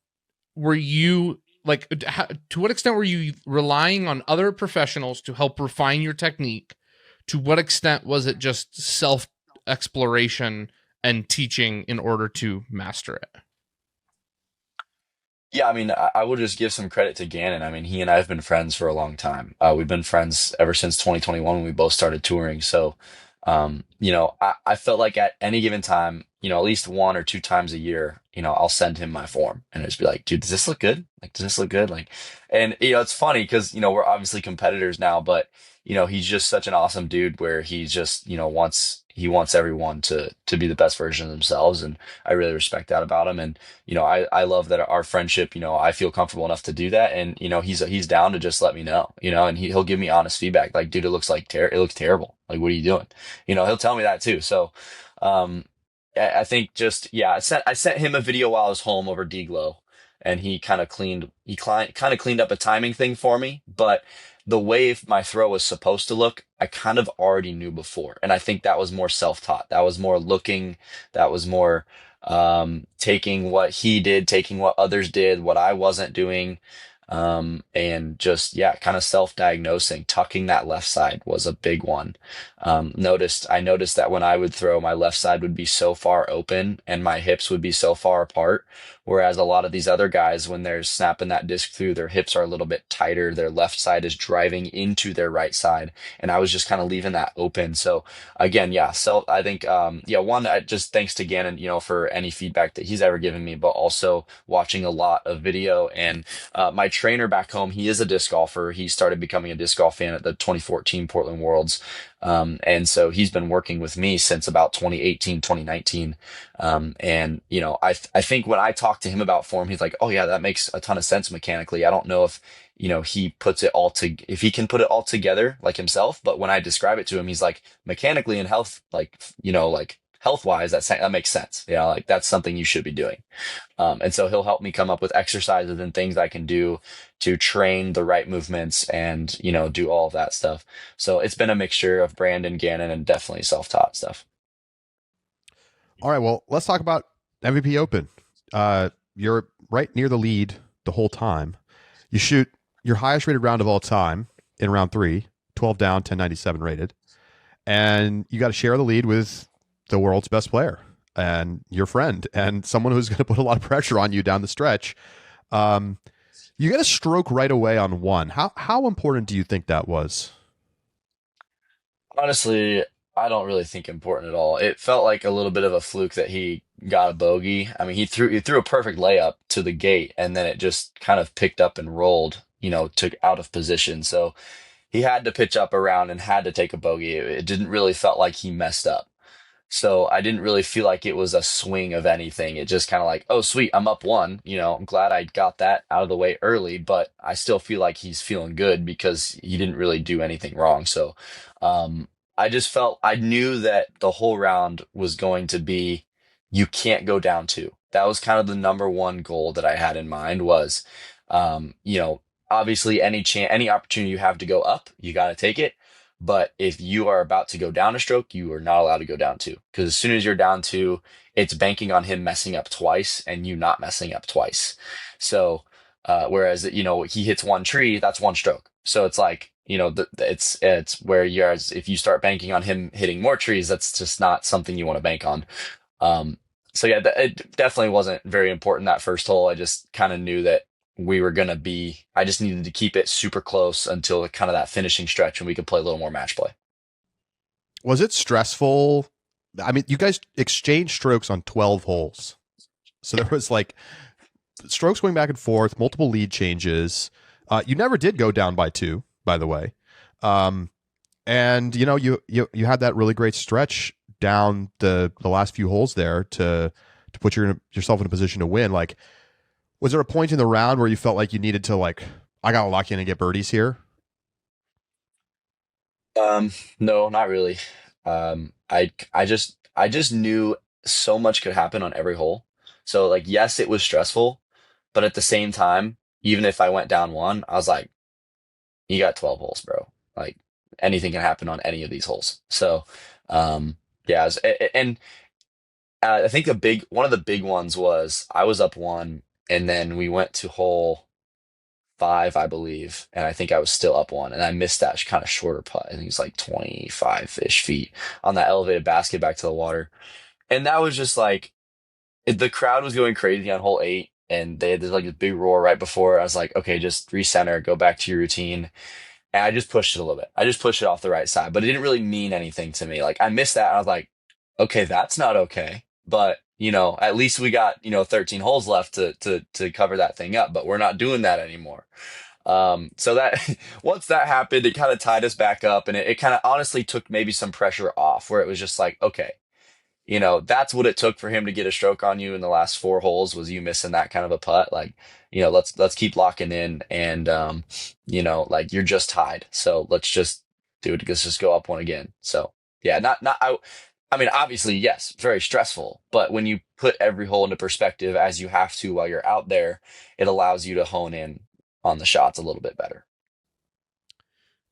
were you to what extent were you relying on other professionals to help refine your technique? To what extent was it just self exploration and teaching in order to master it? Yeah, I mean, I would just give some credit to Gannon. I mean, he and I have been friends for a long time. We've been friends ever since 2021 when we both started touring. So, I felt like at any given time, at least 1 or 2 times a year, I'll send him my form and just be like, dude, does this look good? Like, does this look good? Like, and, it's funny because, we're obviously competitors now, but, he's just such an awesome dude where he's just, wants, he wants everyone to be the best version of themselves, and I really respect that about him. And I love that our friendship, I feel comfortable enough to do that, and he's down to just let me know, and he'll give me honest feedback, like, dude, it looks terrible, like, what are you doing? He'll tell me that too. So um I think just, yeah, I sent him a video while I was home over D-Glow, and he kind of cleaned up a timing thing for me. But the way my throw was supposed to look, I kind of already knew before, and I think that was more self-taught. That was more looking. That was more taking what he did, taking what others did, what I wasn't doing, and just, yeah, kind of self-diagnosing. Tucking that left side was a big one. I noticed that when I would throw, my left side would be so far open and my hips would be so far apart. Whereas a lot of these other guys, when they're snapping that disc through, their hips are a little bit tighter. Their left side is driving into their right side. And I was just kind of leaving that open. So again, yeah. So I think, one, just thanks to Gannon, for any feedback that he's ever given me, but also watching a lot of video. And my trainer back home, he is a disc golfer. He started becoming a disc golf fan at the 2014 Portland Worlds. And so he's been working with me since about 2018, 2019. I think when I talked to him about form, he's like, oh yeah, that makes a ton of sense mechanically. I don't know if, he puts it all if he can put it all together like himself, but when I describe it to him, he's like, mechanically and health, like health wise, that makes sense. Like, that's something you should be doing. And so he'll help me come up with exercises and things I can do to train the right movements and, do all of that stuff. So it's been a mixture of Brandon, Gannon, and definitely self-taught stuff. All right, well, let's talk about MVP Open. You're right near the lead the whole time. You shoot your highest rated round of all time in round 3, 12 down, 1097 rated. And you got to share the lead with the world's best player and your friend and someone who's going to put a lot of pressure on you down the stretch. You get a stroke right away on one. How important do you think that was? Honestly, I don't really think important at all. It felt like a little bit of a fluke that he got a bogey. I mean, he threw a perfect layup to the gate, and then it just kind of picked up and rolled, took out of position. So he had to pitch up around and had to take a bogey. It didn't really felt like he messed up. So I didn't really feel like it was a swing of anything. It just kind of like, oh, sweet, I'm up one. I'm glad I got that out of the way early, but I still feel like he's feeling good because he didn't really do anything wrong. So I just I knew that the whole round was going to be, you can't go down two. That was kind of the number one goal that I had in mind was, um, you know, obviously any opportunity you have to go up, you got to take it. But if you are about to go down a stroke, you are not allowed to go down two. Because as soon as you're down two, it's banking on him messing up twice and you not messing up twice. So, whereas, he hits one tree, that's one stroke. So it's like, it's where if you start banking on him hitting more trees, that's just not something you want to bank on. So yeah, it definitely wasn't very important that first hole. I just kind of knew that I just needed to keep it super close until kind of that finishing stretch and we could play a little more match play. Was it stressful? I mean, you guys exchanged strokes on 12 holes. So there was like strokes going back and forth, multiple lead changes. You never did go down by two, by the way. And you had that really great stretch down the last few holes there to put yourself in a position to win. Like, was there a point in the round where you felt like you needed to, like, I got to lock in and get birdies here? No, not really. I just knew so much could happen on every hole. So like, yes, it was stressful, but at the same time, even if I went down one, I was like, you got 12 holes, bro. Like, anything can happen on any of these holes. So, yeah, and I think one of the big ones was I was up one, and then we went to hole 5, I believe, and I think I was still up one, and I missed that kind of shorter putt. I think it's like 25-ish feet on that elevated basket back to the water, and that was just like the crowd was going crazy on hole 8, and they had this like this big roar right before. I was like, okay, just recenter, go back to your routine. And I just pushed it a little bit. I just pushed it off the right side, but it didn't really mean anything to me. Like, I missed that. And I was like, okay, that's not okay. But, at least we got, 13 holes left to cover that thing up, but we're not doing that anymore. So that once that happened, it kind of tied us back up, and it kind of honestly took maybe some pressure off, where it was just like, okay, that's what it took for him to get a stroke on you in the last four holes, was you missing that kind of a putt. Like, let's keep locking in, and like, you're just tied, so let's just do it. Let's just go up one again. So yeah, I mean, obviously, yes, very stressful, but when you put every hole into perspective as you have to while you're out there, it allows you to hone in on the shots a little bit better.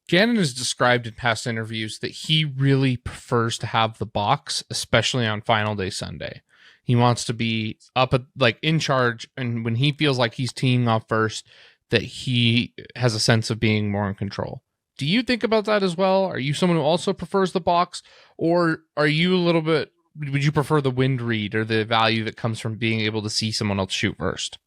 Gannon has described in past interviews that he really prefers to have the box, especially on final day Sunday. He wants to be up at, like, in charge, and when he feels like he's teeing off first, that he has a sense of being more in control. Do you think about that as well? Are you someone who also prefers the box, or are you a little bit, would you prefer the wind read or the value that comes from being able to see someone else shoot first?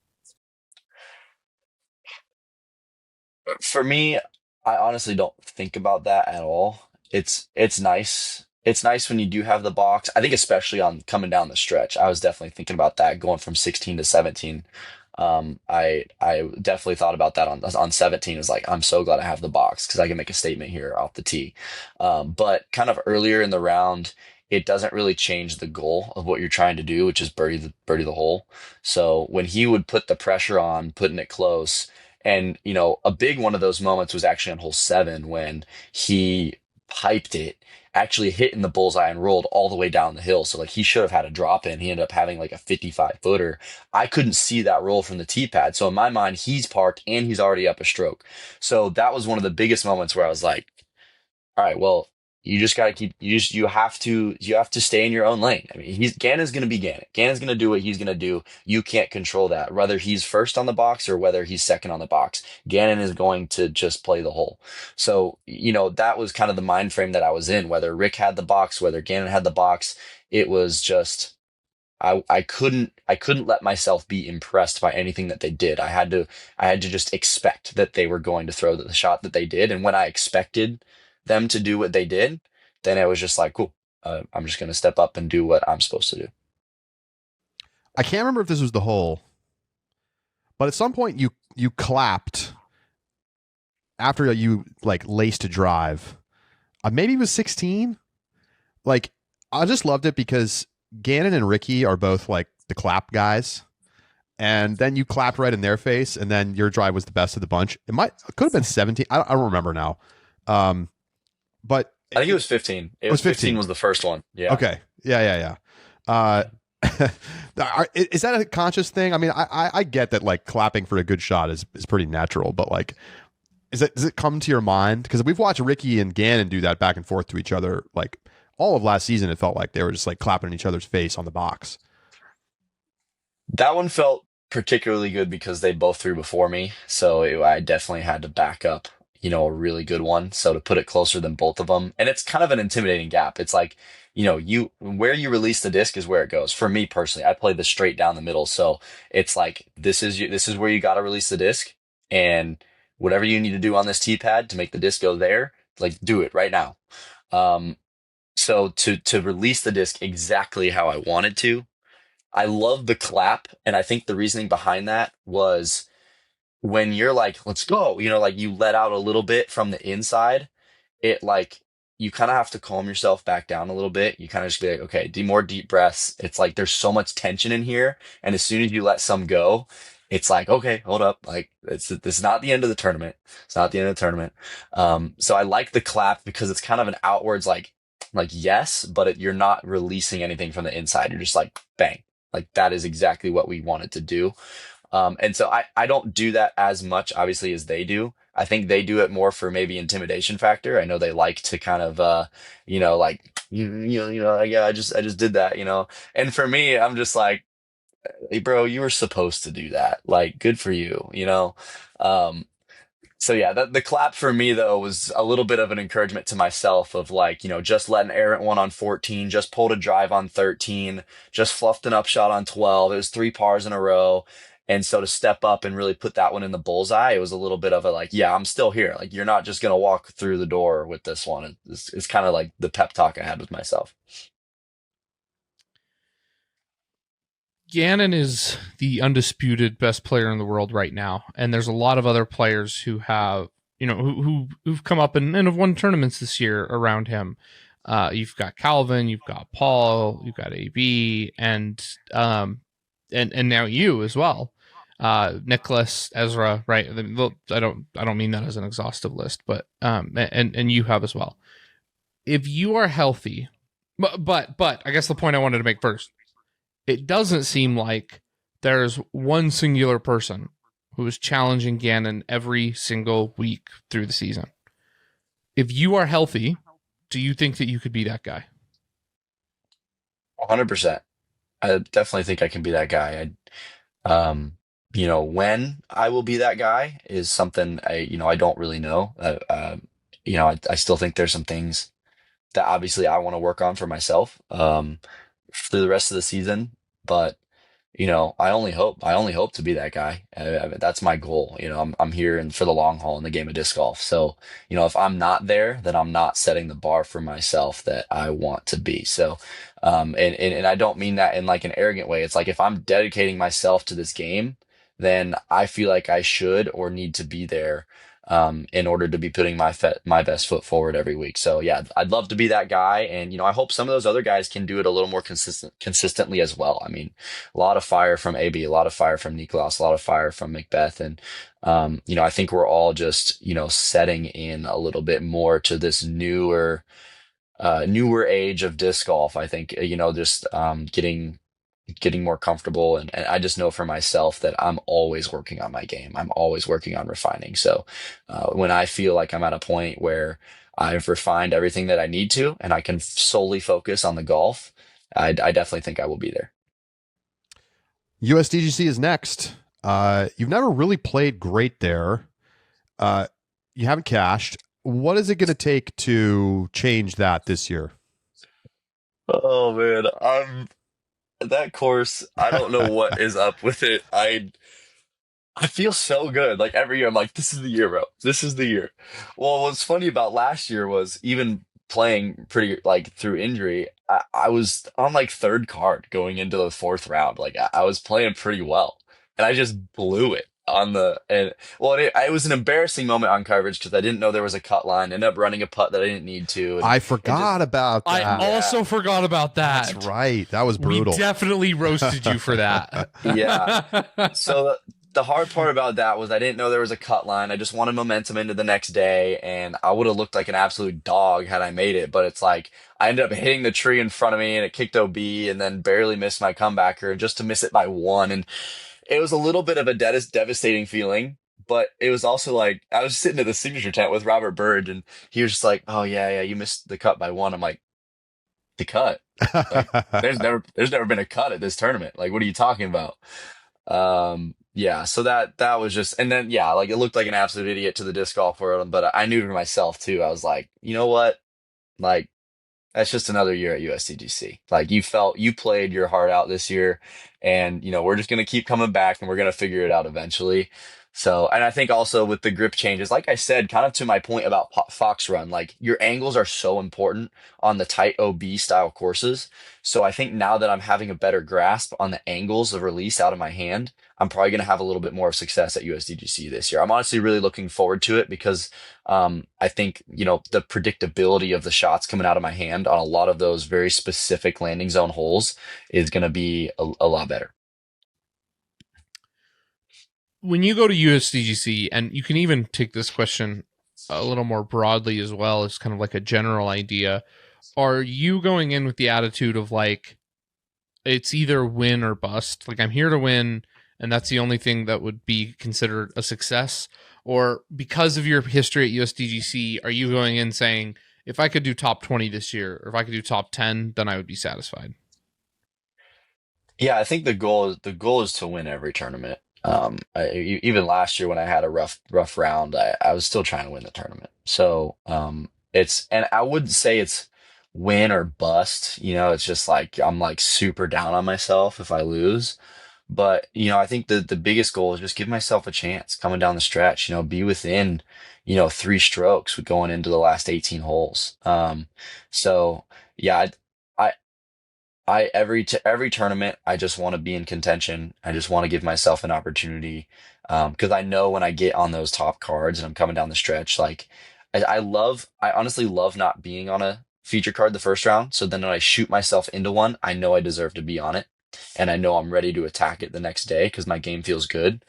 For me, I honestly don't think about that at all. It's nice. It's nice when you do have the box. I think especially on coming down the stretch. I was definitely thinking about that going from 16 to 17. I definitely thought about that on 17. It was like, I'm so glad I have the box because I can make a statement here off the tee. But kind of earlier in the round, it doesn't really change the goal of what you're trying to do, which is birdie the hole. So when he would put the pressure on, putting it close, and a big one of those moments was actually on hole 7 when he piped it, actually hitting the bullseye and rolled all the way down the hill. So like, he should have had a drop in. He ended up having like a 55-footer. I couldn't see that roll from the tee pad. So in my mind, he's parked and he's already up a stroke. So that was one of the biggest moments where I was like, all right, well, you just got to you have to stay in your own lane. I mean, Gannon's going to be Gannon. Gannon's going to do what he's going to do. You can't control that, whether he's first on the box or whether he's second on the box. Gannon is going to just play the hole. So, that was kind of the mind frame that I was in, whether Rick had the box, whether Gannon had the box. It was just, I couldn't let myself be impressed by anything that they did. I had to just expect that they were going to throw the shot that they did. And when I expected them to do what they did, then it was just like, cool. I'm just going to step up and do what I'm supposed to do. I can't remember if this was the hole, but at some point you clapped after you like laced a drive. Maybe it was 16. Like, I just loved it because Gannon and Ricky are both like the clap guys, and then you clapped right in their face, and then your drive was the best of the bunch. It could have been 17. I don't remember now. But I think it was 15. It was 15 was the first one. Yeah. Okay. Yeah. Is that a conscious thing? I mean, I get that like clapping for a good shot is pretty natural, but like, does it come to your mind? Because we've watched Ricky and Gannon do that back and forth to each other. Like all of last season, it felt like they were just like clapping in each other's face on the box. That one felt particularly good because they both threw before me. So I definitely had to back up, a really good one. So to put it closer than both of them, and it's kind of an intimidating gap. It's like, where you release the disc is where it goes. For me personally, I play this straight down the middle. So it's like, this is where you got to release the disc, and whatever you need to do on this tee pad to make the disc go there, like, do it right now. So to release the disc exactly how I wanted to, I love the clap. And I think the reasoning behind that was when you're like, let's go, like you let out a little bit from the inside, it like, you kind of have to calm yourself back down a little bit. You kind of just be like, okay, do more deep breaths. It's like, there's so much tension in here. And as soon as you let some go, it's like, okay, hold up. Like, this is not the end of the tournament. It's not the end of the tournament. So I like the clap because it's kind of an outwards, like yes, but you're not releasing anything from the inside. You're just like, bang. Like, that is exactly what we wanted to do. And so I don't do that as much, obviously, as they do. I think they do it more for maybe intimidation factor. I know they like to kind of, like, like, yeah, I just did that, And for me, I'm just like, hey, bro, you were supposed to do that. Like, good for you, Um, so yeah, the clap for me though was a little bit of an encouragement to myself of like, just let an errant one on 14, just pulled a drive on 13, just fluffed an upshot on 12. It was 3 pars in a row. And so to step up and really put that one in the bullseye, it was a little bit of a like, yeah, I'm still here. Like, you're not just going to walk through the door with this one. It's kind of like the pep talk I had with myself. Gannon is the undisputed best player in the world right now, and there's a lot of other players who have, who've come up and have won tournaments this year around him. You've got Calvin, you've got Paul, you've got AB, and now you as well, Nicholas, Ezra, right? I don't mean that as an exhaustive list, but and you have as well. If you are healthy, but I guess the point I wanted to make first, it doesn't seem like there's one singular person who is challenging Gannon every single week through the season. If you are healthy, do you think that you could be that guy? 100%. I definitely think I can be that guy. When I will be that guy is something I don't really know. I still think there's some things that obviously I want to work on for myself through the rest of the season. But I only hope to be that guy. That's my goal. I'm here and for the long haul in the game of disc golf. So, if I'm not there, then I'm not setting the bar for myself that I want to be. So, and I don't mean that in like an arrogant way. It's like if I'm dedicating myself to this game, then I feel like I should or need to be there in order to be putting my best foot forward every week. So yeah, I'd love to be that guy, and I hope some of those other guys can do it a little more consistently as well. I mean, a lot of fire from AB, a lot of fire from Niklas, a lot of fire from Macbeth, and I think we're all just setting in a little bit more to this newer age of disc golf. I think just getting more comfortable, and I just know for myself that I'm always working on my game. I'm always working on refining. So when I feel like I'm at a point where I've refined everything that I need to and I can solely focus on the golf, I definitely think I will be there. USDGC is next. You've never really played great there. You haven't cashed. What is it going to take to change that this year? Oh man, that course, I don't know what is up with it. I feel so good. Like every year, I'm like, this is the year, bro. This is the year. Well, what's funny about last year was even playing pretty like through injury, I was on like third card going into the fourth round. Like I was playing pretty well, and I just blew it on the and well, it was an embarrassing moment on coverage because I didn't know there was a cut line. Ended up running a putt that I didn't need to. And I it forgot just about that. I also forgot about that. That's right. That was brutal. We definitely roasted you for that. yeah. So the hard part about that was I didn't know there was a cut line. I just wanted momentum into the next day, and I would have looked like an absolute dog had I made it. But it's like I ended up hitting the tree in front of me, and it kicked OB, and then barely missed my comebacker, just to miss it by one. And it was a little bit of a devastating feeling. But it was also like I was sitting at the signature tent with Robert Burge, and he was just like, "Oh yeah, you missed the cut by one." I'm like, "The cut? Like there's never been a cut at this tournament. Like what are you talking about?" Yeah, so that was just, and then yeah, like it looked like an absolute idiot to the disc golf world, but I knew for myself too. I was like, you know what? Like that's just another year at USDGC. Like you played your heart out this year, and we're just gonna keep coming back, and we're gonna figure it out eventually. So, and I think also with the grip changes, like I said, kind of to my point about Fox Run, like your angles are so important on the tight OB style courses. So I think now that I'm having a better grasp on the angles of release out of my hand, I'm probably going to have a little bit more success at USDGC this year. I'm honestly really looking forward to it because I think, the predictability of the shots coming out of my hand on a lot of those very specific landing zone holes is going to be a lot better. When you go to USDGC, and you can even take this question a little more broadly as well as kind of like a general idea, are you going in with the attitude of like, it's either win or bust? Like I'm here to win, and that's the only thing that would be considered a success? Or because of your history at USDGC, are you going in saying, if I could do top 20 this year, or if I could do top 10, then I would be satisfied? Yeah, I think the goal is to win every tournament. Even last year when I had a rough round, I was still trying to win the tournament. So and I wouldn't say it's win or bust. It's just like I'm like super down on myself if I lose. But I think the biggest goal is just give myself a chance coming down the stretch. Be within 3 strokes with going into the last 18 holes. So yeah, every tournament, I just want to be in contention. I just want to give myself an opportunity, because I know when I get on those top cards and I'm coming down the stretch, like I honestly love not being on a feature card the first round. So then when I shoot myself into one, I know I deserve to be on it, and I know I'm ready to attack it the next day because my game feels good.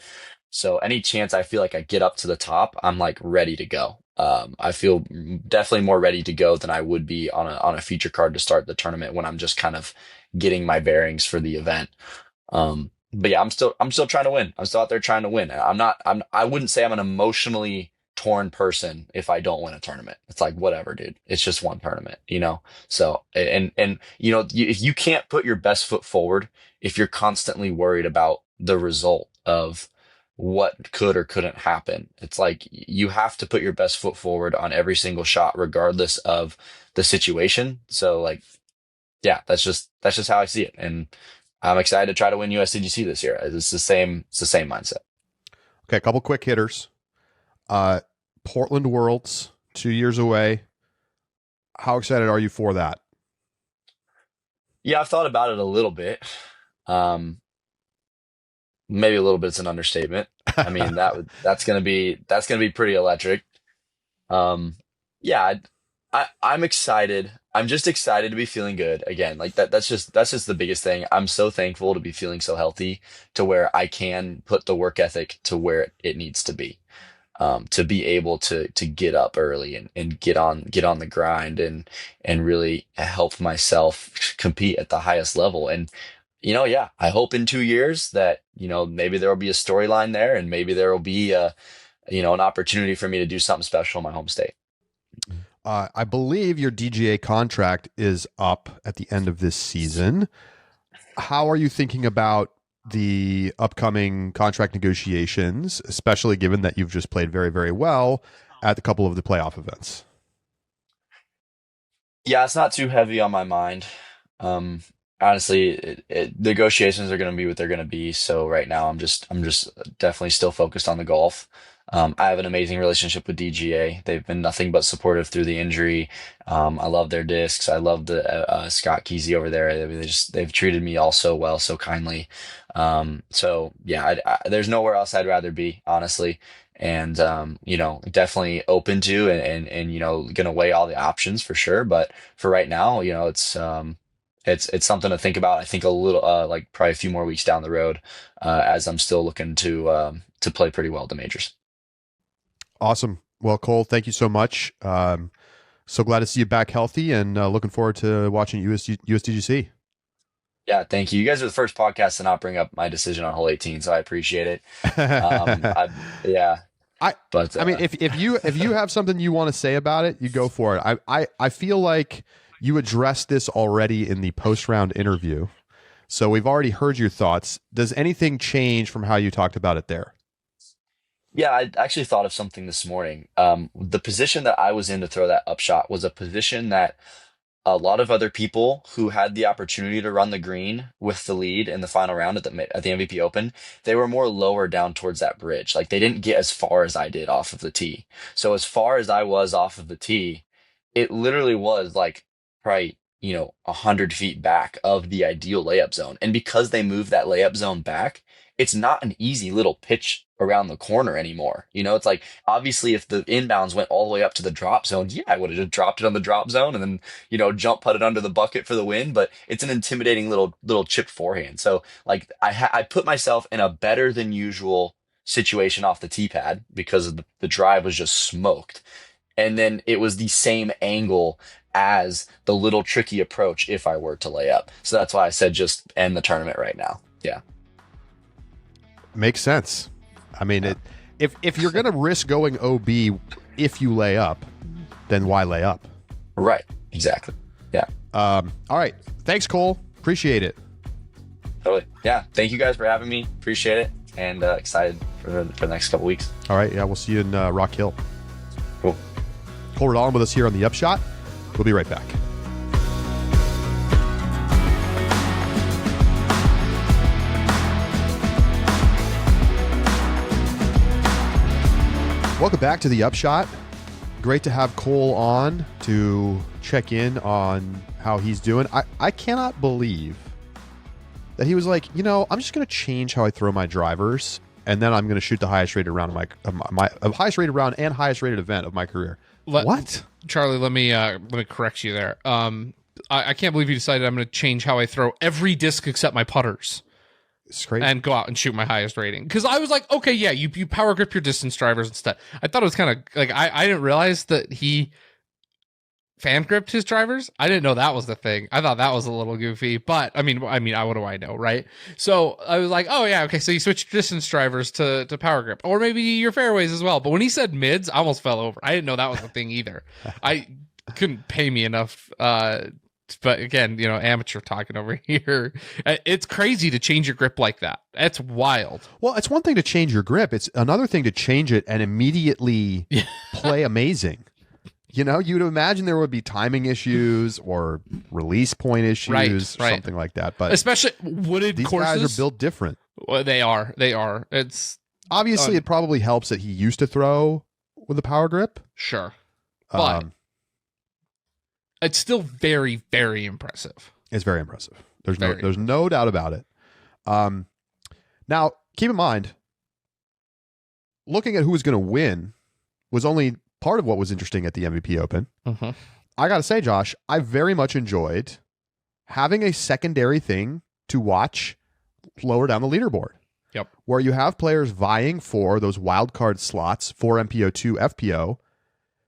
So any chance I feel like I get up to the top, I'm like ready to go. I feel definitely more ready to go than I would be on a feature card to start the tournament when I'm just kind of getting my bearings for the event. But yeah, I'm still trying to win. I'm still out there trying to win. I wouldn't say I'm an emotionally torn person if I don't win a tournament. It's like, whatever, dude. It's just one tournament, you know? So, and if you can't put your best foot forward, if you're constantly worried about the result of what could or couldn't happen, it's like you have to put your best foot forward on every single shot, regardless of the situation. So like, yeah, that's just how I see it. And I'm excited to try to win USDGC this year. It's the same mindset. Okay, a couple quick hitters. Portland Worlds, 2 years away. How excited are you for that? Yeah, I've thought about it a little bit. Um, Maybe a little bit's an understatement. I mean, that's gonna be pretty electric. Um, yeah, I'm excited. I'm just excited to be feeling good again. Like that's just the biggest thing. I'm so thankful to be feeling so healthy to where I can put the work ethic to where it needs to be. To be able to get up early and get on the grind and really help myself compete at the highest level. And yeah, I hope in 2 years that maybe there will be a storyline there, and maybe there will be an opportunity for me to do something special in my home state. I believe your DGA contract is up at the end of this season. How are you thinking about the upcoming contract negotiations, especially given that you've just played very, very well at a couple of the playoff events? Yeah, it's not too heavy on my mind. Um, Honestly, negotiations are going to be what they're going to be. So right now, I'm just definitely still focused on the golf. I have an amazing relationship with DGA. They've been nothing but supportive through the injury. I love their discs. I love the Scott Kesey over there. They've treated me all so well, so kindly. So yeah, there's nowhere else I'd rather be, honestly. And definitely open to and gonna weigh all the options for sure. But for right now, it's something to think about. I think a little like probably a few more weeks down the road, as I'm still looking to play pretty well at the majors. Awesome. Well, Cole, thank you so much. So glad to see you back healthy, and looking forward to watching USDGC. Yeah, thank you. You guys are the first podcast to not bring up my decision on hole 18, so I appreciate it. Yeah, I but I mean, if you have something you want to say about it, you go for it. I feel like you addressed this already in the post round interview, so we've already heard your thoughts. Does anything change from how you talked about it there? yeah, I actually thought of something this morning. The position that I was in to throw that upshot was a position that a lot of other people who had the opportunity to run the green with the lead in the final round at the MVP Open, they were more lower down towards that bridge. Like they didn't get as far as I did off of the tee. So as far as I was off of the tee, it literally was like probably 100 feet back of the ideal layup zone. And because they moved that layup zone back, it's not an easy little pitch around the corner anymore. It's like obviously if the inbounds went all the way up to the drop zone, yeah, I would have just dropped it on the drop zone and then jump put it under the bucket for the win. But it's an intimidating little chip forehand. So like I put myself in a better than usual situation off the tee pad because of the drive was just smoked. And then it was the same angle as the little tricky approach if I were to lay up. So that's why I said just end the tournament right now. Yeah. Makes sense. I mean, if you're going to risk going OB if you lay up, then why lay up? Right. Exactly. Yeah. All right. Thanks, Cole. Appreciate it. Totally. Yeah. Thank you guys for having me. Appreciate it. And excited for the next couple weeks. All right. Yeah. We'll see you in Rock Hill. Cool. Cole Redalen with us here on the Upshot. We'll be right back. Welcome back to the Upshot. Great to have Cole on to check in on how he's doing. I cannot believe that he was like, I'm just going to change how I throw my drivers, and then I'm going to shoot the highest rated round of my highest rated round and highest rated event of my career. What? Charlie, let me correct you there. I can't believe you decided I'm going to change how I throw every disc except my putters. It's crazy. And go out and shoot my highest rating. Because I was like, okay, yeah, you power grip your distance drivers instead. I thought it was kind of like, I didn't realize that he fan gripped his drivers. I didn't know that was the thing. I thought that was a little goofy, but I mean, what do I know, right? So I was like, oh yeah, okay, so you switch distance drivers to power grip, or maybe your fairways as well. But when he said mids, I almost fell over. I didn't know that was the thing either. I couldn't pay me enough. But again, amateur talking over here. It's crazy to change your grip like that. That's wild. Well, it's one thing to change your grip. It's another thing to change it and immediately play amazing. You'd imagine there would be timing issues or release point issues, right. something like that. But especially wooded these courses, guys are built different. Well, they are. It's obviously it probably helps that he used to throw with a power grip. Sure, but it's still very, very impressive. It's very impressive. There's no doubt about it. Now, keep in mind, looking at who was going to win was only part of what was interesting at the MVP Open. Mm-hmm. I got to say, Josh, I very much enjoyed having a secondary thing to watch lower down the leaderboard. Yep. Where you have players vying for those wild card slots for MPO2, FPO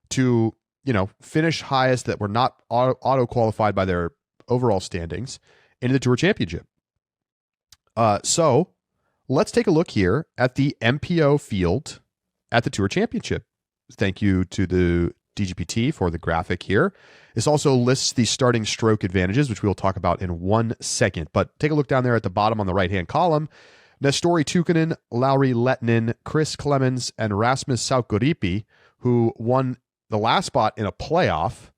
to, finish highest that were not auto qualified by their overall standings into the Tour Championship. So let's take a look here at the MPO field at the Tour Championship. Thank you to the DGPT for the graphic here. This also lists the starting stroke advantages, which we'll talk about in 1 second. But take a look down there at the bottom on the right-hand column. Nestori Tukkanen, Lauri Lehtinen, Chris Clemens, and Rasmus Saukoriipi, who won the last spot in a playoff,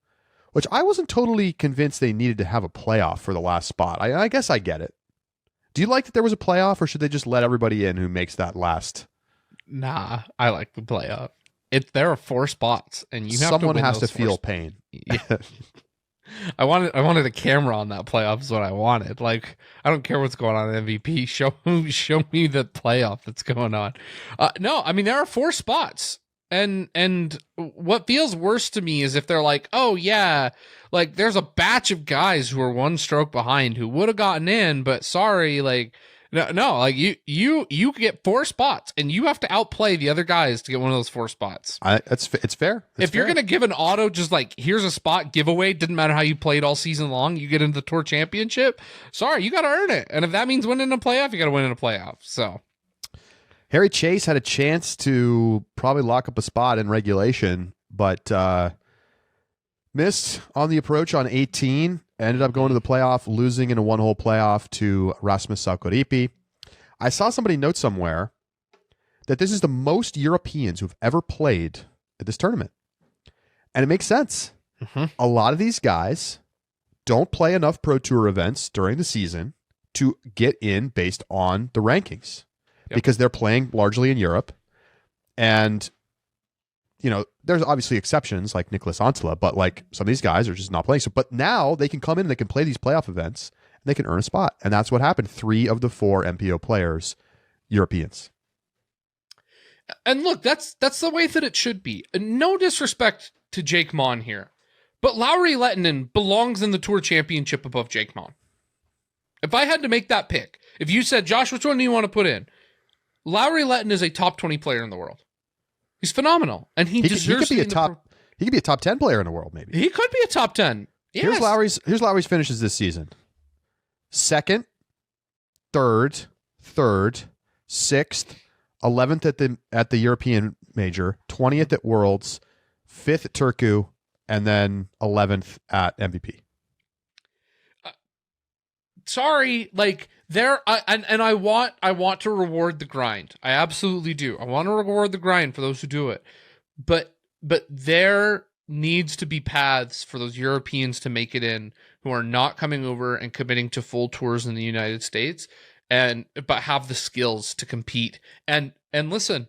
which I wasn't totally convinced they needed to have a playoff for the last spot. I guess I get it. Do you like that there was a playoff, or should they just let everybody in who makes that last? Nah, I like the playoff. There are 4 spots, and someone has to feel pain. Yeah. I wanted a camera on that playoff is what I wanted. Like, I don't care what's going on in MVP. Show me the playoff that's going on. No, I mean, there are 4 spots. And what feels worse to me is if they're like, oh yeah, like there's a batch of guys who are 1 stroke behind who would have gotten in, but sorry, like no, like you get 4 spots and you have to outplay the other guys to get one of those 4 spots. It's fair. If you're gonna give an auto, just like here's a spot giveaway, didn't matter how you played all season long, you get into the Tour Championship. Sorry, you got to earn it, and if that means winning a playoff, you got to win in a playoff. So. Harry Chase had a chance to probably lock up a spot in regulation, but missed on the approach on 18, ended up going to the playoff, losing in a 1-hole playoff to Rasmus Saukoriipi. I saw somebody note somewhere that this is the most Europeans who've ever played at this tournament. And it makes sense. Mm-hmm. A lot of these guys don't play enough Pro Tour events during the season to get in based on the rankings. Yep. Because they're playing largely in Europe. And, there's obviously exceptions like Nicholas Antila, but like some of these guys are just not playing. So, but now they can come in and they can play these playoff events and they can earn a spot. And that's what happened. 3 of the 4 MPO players, Europeans. And look, that's the way that it should be. No disrespect to Jake Mon here, but Lauri Lehtinen belongs in the Tour Championship above Jake Mon. If I had to make that pick, if you said, Josh, which one do you want to put in? Lauri Lehtinen is a top 20 player in the world. He's phenomenal, and he deserves to be he could be a top 10 player in the world, maybe. He could be a top 10. Yes. Here's Lowry's finishes this season. 2nd, 3rd, 6th, 11th at the European Major, 20th at Worlds, 5th at Turku, and then 11th at MVP. Sorry, like I want to reward the grind. I absolutely do. I want to reward the grind for those who do it. But there needs to be paths for those Europeans to make it in who are not coming over and committing to full tours in the United States but have the skills to compete. And listen,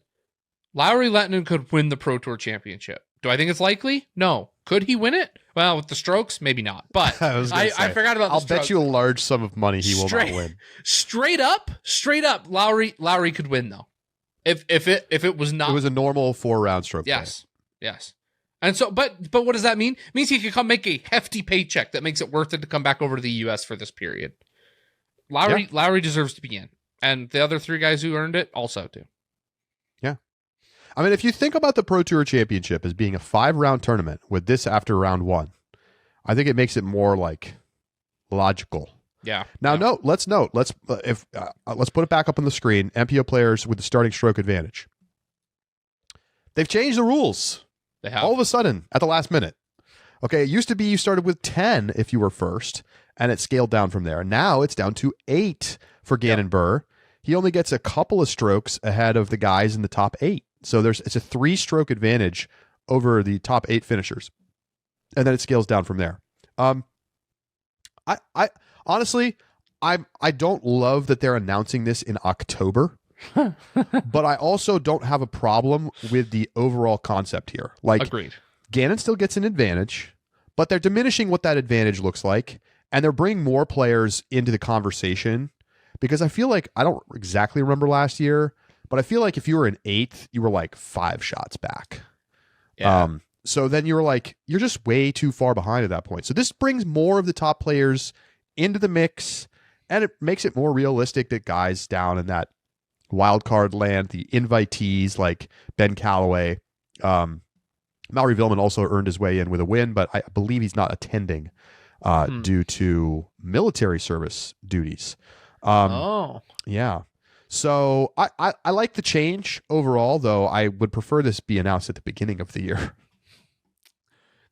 Lauri Lehtinen could win the Pro Tour Championship. Do I think it's likely? No. Could he win it? Well, with the strokes, maybe not. But I was gonna say, I forgot about the I'll strokes. bet you a large sum of money he will not win. Straight up, Lowry could win though. If it was not, It was a normal 4-round stroke play. Yes. And so, but what does that mean? It means he could come make a hefty paycheck that makes it worth it to come back over to the U.S. for this period. Lowry deserves to be in, and the other 3 guys who earned it also do. Yeah. I mean, if you think about the Pro Tour Championship as being a 5-round tournament with this after round 1, I think it makes it more like logical. Yeah. Now, let's put it back up on the screen. MPO players with the starting stroke advantage. They've changed the rules. They have. All of a sudden at the last minute. Okay, it used to be you started with 10 if you were first, and it scaled down from there. Now it's down to 8 for Gannon Buhr. He only gets a couple of strokes ahead of the guys in the top 8. So it's a 3-stroke advantage over the top 8 finishers. And then it scales down from there. I honestly, I don't love that they're announcing this in October. But I also don't have a problem with the overall concept here. Like, agreed. Gannon still gets an advantage, but they're diminishing what that advantage looks like, and they're bringing more players into the conversation, because I feel like, I don't exactly remember last year, but I feel like if you were in 8th, you were like 5 shots back. Yeah. So then you were like, you're just way too far behind at that point. So this brings more of the top players into the mix, and it makes it more realistic that guys down in that wild card land, the invitees like Ben Callaway, Mallory Villman also earned his way in with a win, but I believe he's not attending due to military service duties. Yeah. So I like the change overall, though I would prefer this be announced at the beginning of the year.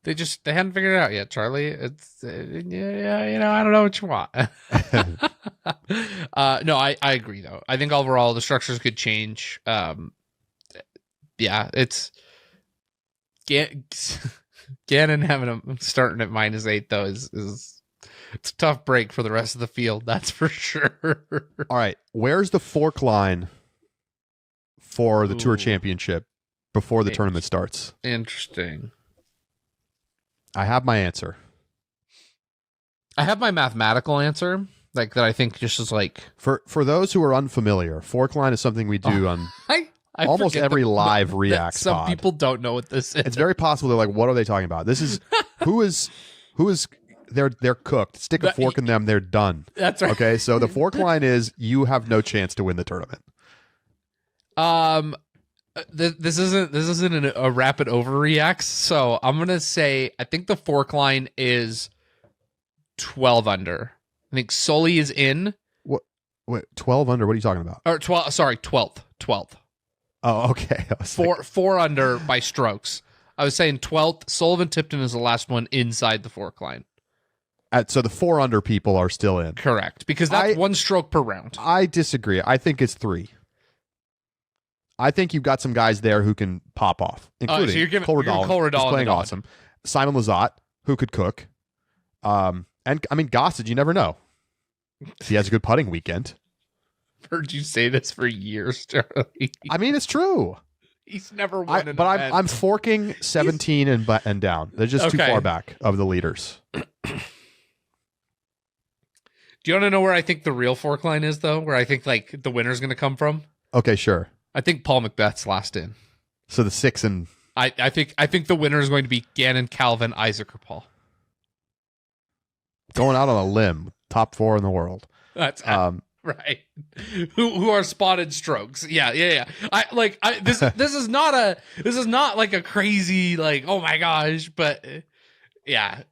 They hadn't figured it out yet, Charlie. It's I don't know what you want. No, I agree though. I think overall the structures could change. It's Gannon starting at -8 though is it's a tough break for the rest of the field. That's for sure. All right, where's the fork line for the Tour Championship before the tournament starts? Interesting. I have my answer. I have my mathematical answer, like that. I think just is like for those who are unfamiliar, fork line is something we do on almost every live React. Some people don't know what this is. It's very possible they're like, "What are they talking about?" This is who is they're cooked. Stick a fork in them, they're done. That's right. Okay, so the fork line is you have no chance to win the tournament. This isn't a rapid overreact, so I'm gonna say I think the fork line is 12 under. I think Sully is in. What? Wait, 12 under? What are you talking about? Or 12? Sorry, 12th. Oh, okay. I was Four under by strokes. I was saying 12th. Sullivan Tipton is the last one inside the fork line. So the 4 under people are still in. Correct, because that's 1 stroke per round. I disagree. I think it's 3. I think you've got some guys there who can pop off, including Cole Redalen, who's playing awesome. Simon Lizotte, who could cook. And I mean, Gossage, you never know. He has a good putting weekend. Heard you say this for years, Charlie. I mean, it's true. He's never won an but event. I'm forking 17 and down. They're just too far back of the leaders. Do you want to know where I think the real fork line is, though? Where I think like the winner's going to come from? Okay, sure. I think Paul Macbeth's last in. So the 6 and I think the winner is going to be Gannon, Calvin, Isaac, or Paul. Going out on a limb, top 4 in the world. That's right. Who are spotted strokes? Yeah. This is not like a crazy like oh my gosh, but yeah,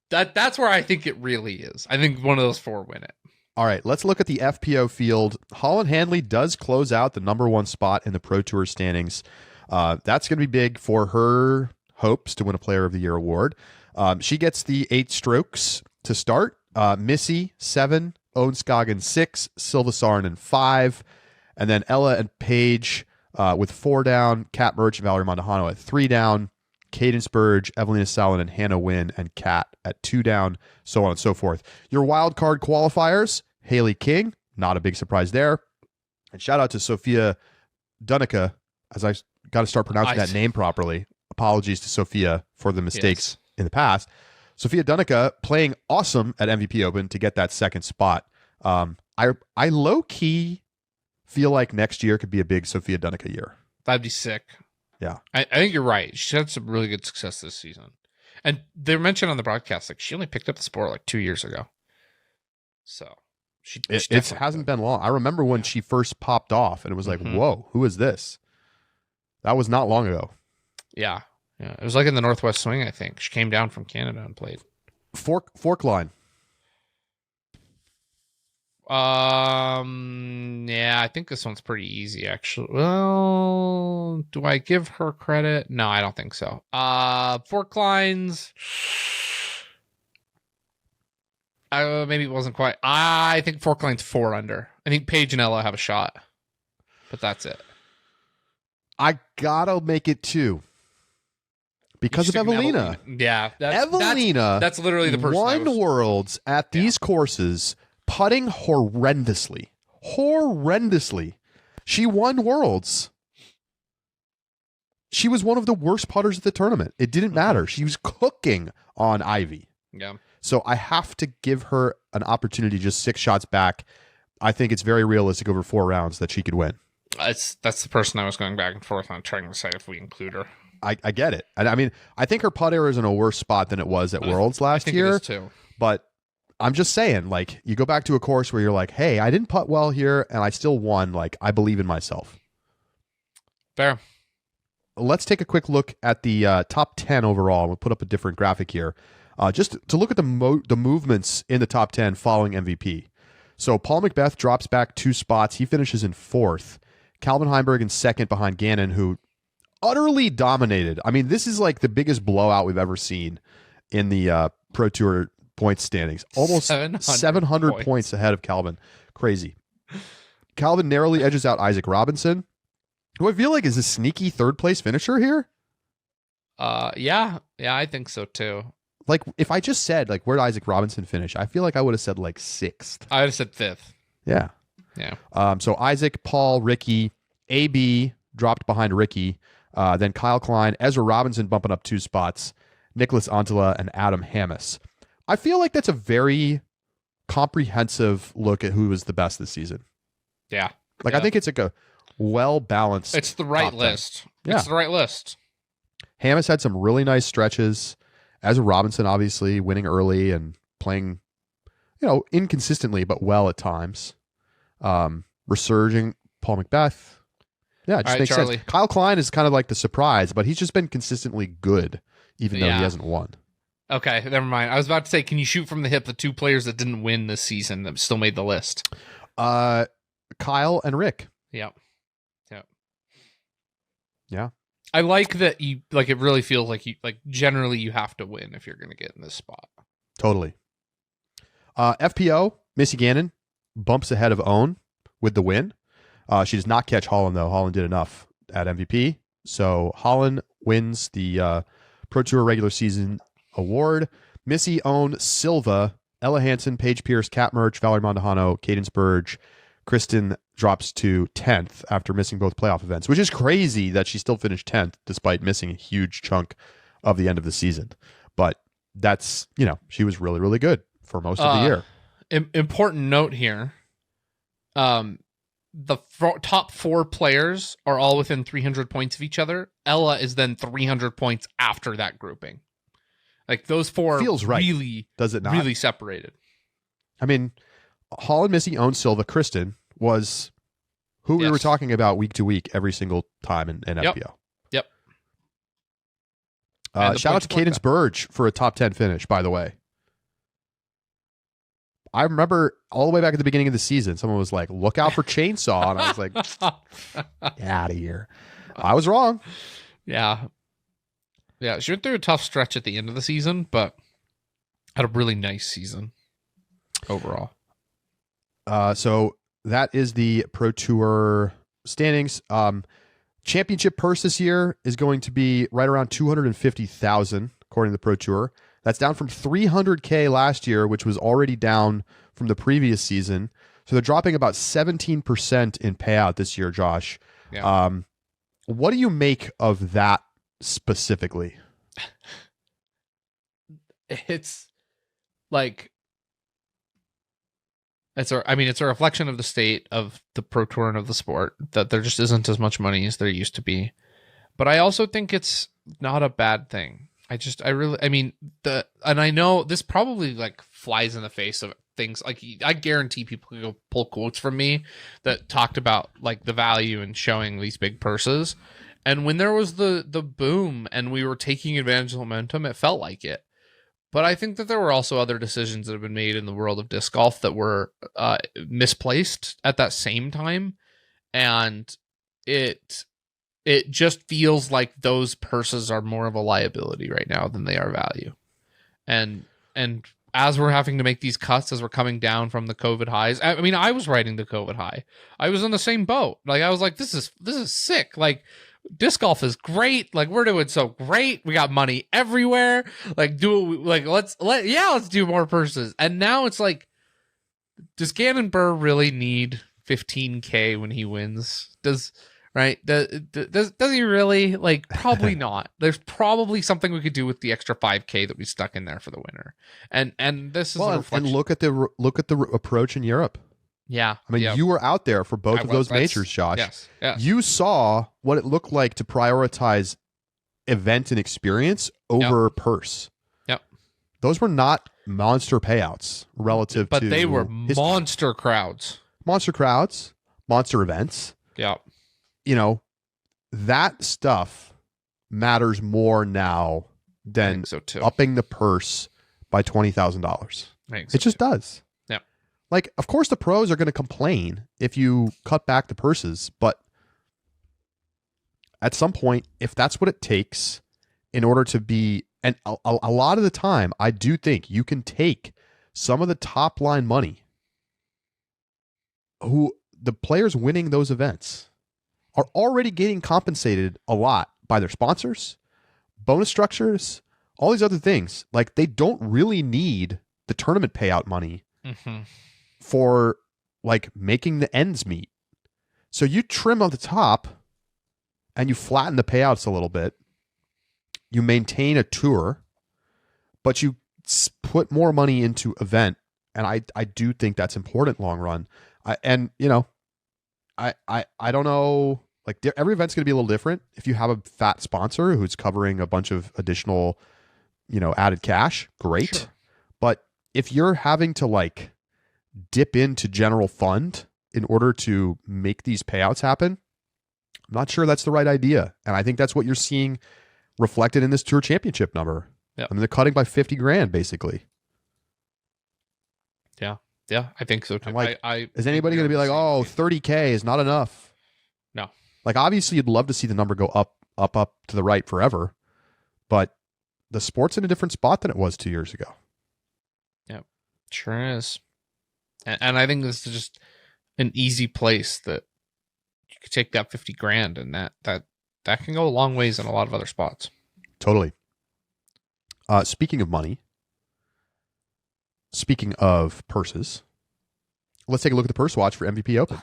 that's where I think it really is. I think one of those 4 win it. All right, let's look at the FPO field. Holland Handley does close out the #1 spot in the Pro Tour standings. That's going to be big for her hopes to win a Player of the Year award. She gets the 8 strokes to start. Missy 7, Owen Scoggins 6, Silva Saarinen 5, and then Ella and Paige with 4 down. Kat Merch and Valerie Mondahano at 3 down. Cadence Burge, Evelina Sallin, and Hannah Wynn, and Kat at 2 down, so on and so forth. Your wild card qualifiers, Haley King, not a big surprise there. And shout out to Sophia Dunica, as I got to start pronouncing that name properly. Apologies to Sophia for the mistakes in the past. Sofia Dunica playing awesome at MVP Open to get that second spot. I low key feel like next year could be a big Sofia Dunica year. That'd be sick. Yeah. I think you're right. She had some really good success this season. And they mentioned on the broadcast, like, she only picked up the sport like 2 years ago. So it hasn't been long. I remember when she first popped off and it was like, whoa, who is this? That was not long ago. Yeah. Yeah. It was like in the Northwest Swing, I think. She came down from Canada and played. Fork line. Yeah, I think this one's pretty easy, actually. Well, do I give her credit? No, I don't think so. Fork lines. Maybe it wasn't quite. I think fork line's 4 under. I think Paige and Ella have a shot, but that's it. I gotta make it 2 because of Evelina. Yeah, Evelina. That's literally the person. Won worlds at these courses, putting horrendously. She won worlds. She was one of the worst putters at the tournament. It didn't matter. She was cooking on Ivy. Yeah. So I have to give her an opportunity just 6 shots back. I think it's very realistic over 4 rounds that she could win. That's the person I was going back and forth on trying to decide if we include her. I get it. And I mean, I think her putt error is in a worse spot than it was at Worlds last year. It is too. But I'm just saying, like, you go back to a course where you're like, hey, I didn't putt well here and I still won. Like, I believe in myself. Fair. Let's take a quick look at the top 10 overall. We'll put up a different graphic here. Just to look at the movements in the top 10 following MVP. So Paul McBeth drops back 2 spots. He finishes in 4th. Calvin Heimberg in 2nd behind Gannon, who utterly dominated. I mean, this is like the biggest blowout we've ever seen in the Pro Tour points standings. Almost 700 points ahead of Calvin. Crazy. Calvin narrowly edges out Isaac Robinson, who I feel like is a sneaky 3rd place finisher here. Yeah, I think so too. Like, if I just said, like, where did Isaac Robinson finish? I feel like I would have said, like, 6th. I would have said 5th. Yeah. Yeah. So Isaac, Paul, Ricky, AB dropped behind Ricky. Then Kyle Klein, Ezra Robinson bumping up 2 spots, Nicholas Antela, and Adam Hammis. I feel like that's a very comprehensive look at who was the best this season. Yeah. Like, I think it's like a well-balanced. It's the right list. Yeah. It's the right list. Hammis had some really nice stretches. Ezra Robinson, obviously, winning early and playing, inconsistently, but well at times. Resurging Paul McBeth. Yeah, it just makes sense. Kyle Klein is kind of like the surprise, but he's just been consistently good, even though he hasn't won. Okay, never mind. I was about to say, can you shoot from the hip the 2 players that didn't win this season that still made the list? Kyle and Rick. Yep. Yeah. I like that you like. It really feels like generally you have to win if you're going to get in this spot. Totally. FPO Missy Gannon bumps ahead of Owen with the win. She does not catch Holland though. Holland did enough at MVP, so Holland wins the Pro Tour regular season award. Missy, Owen, Silva, Ella Hansen, Paige Pierce, Kat Merch, Valerie Mondahano, Cadence Burge. Kristen drops to 10th after missing both playoff events, which is crazy that she still finished 10th despite missing a huge chunk of the end of the season. But that's, she was really, really good for most of the year. Important note here. The top 4 players are all within 300 points of each other. Ella is then 300 points after that grouping. Like those 4 feels right. Really, does it not? Really separated. I mean, Holland, Missy, Owen, Silva, Kristen was who we were talking about week to week every single time in FPO. Yep. Shout out to Cadence Burge for a top 10 finish, by the way. I remember all the way back at the beginning of the season, someone was like, look out for Chainsaw. And I was like, get out of here. I was wrong. Yeah. Yeah, she went through a tough stretch at the end of the season, but had a really nice season overall. So that is the Pro Tour standings. Championship purse this year is going to be right around $250,000, according to the Pro Tour. That's down from $300K last year, which was already down from the previous season. So they're dropping about 17% in payout this year, Josh. Yeah. What do you make of that specifically? it's like it's a reflection of the state of the pro tour and of the sport, that there just isn't as much money as there used to be. But I also think it's not a bad thing. And I know this probably like flies in the face of things. Like, I guarantee people can go pull quotes from me that talked about like the value in showing these big purses. And when there was the boom and we were taking advantage of momentum, it felt like it. But I think that there were also other decisions that have been made in the world of disc golf that were misplaced at that same time. And it just feels like those purses are more of a liability right now than they are value. And as we're having to make these cuts, as we're coming down from the COVID highs, I mean, I was riding the COVID high. I was on the same boat. Like, I was like, this is sick. Like, disc golf is great. Like, we're doing so great. We got money everywhere. Like, let's do more purses. And now it's like, does Gannon Burr really need $15K when he wins? Does he really? Like, probably not. There's probably something we could do with the extra $5K that we stuck in there for the winner. And this is a reflection. And look at the approach in Europe. Yeah. I mean, you were out there for both of those majors, Josh. Yes. Yeah. You saw what it looked like to prioritize event and experience over purse. Yep. Those were not monster payouts relative to... But they were monster crowds. Monster crowds, monster events. Yeah. You know, that stuff matters more now than upping the purse by $20,000. It just does. Yeah. Like, of course, the pros are going to complain if you cut back the purses, but at some point, if that's what it takes in order to be, and a lot of the time, I do think you can take some of the top line money, who the players winning those events are already getting compensated a lot by their sponsors, bonus structures, all these other things. Like, they don't really need the tournament payout money for like making the ends meet. So you trim on the top and you flatten the payouts a little bit. You maintain a tour, but you put more money into event. And I do think that's important long run. I don't know, like, every event's going to be a little different. If you have a fat sponsor who's covering a bunch of additional, added cash, great. Sure. But if you're having to like dip into general fund in order to make these payouts happen, I'm not sure that's the right idea. And I think that's what you're seeing reflected in this tour championship number. Yep. I mean, they're cutting by $50,000 basically. Yeah, I think so too. Like, is anybody going to be like, oh, $30K is not enough? No. Like, obviously, you'd love to see the number go up to the right forever, but the sport's in a different spot than it was 2 years ago. Yeah, sure is. And I think this is just an easy place that you could take that $50,000 and that can go a long ways in a lot of other spots. Totally. Speaking of money, speaking of purses, let's take a look at the Pursewatch for MVP Open.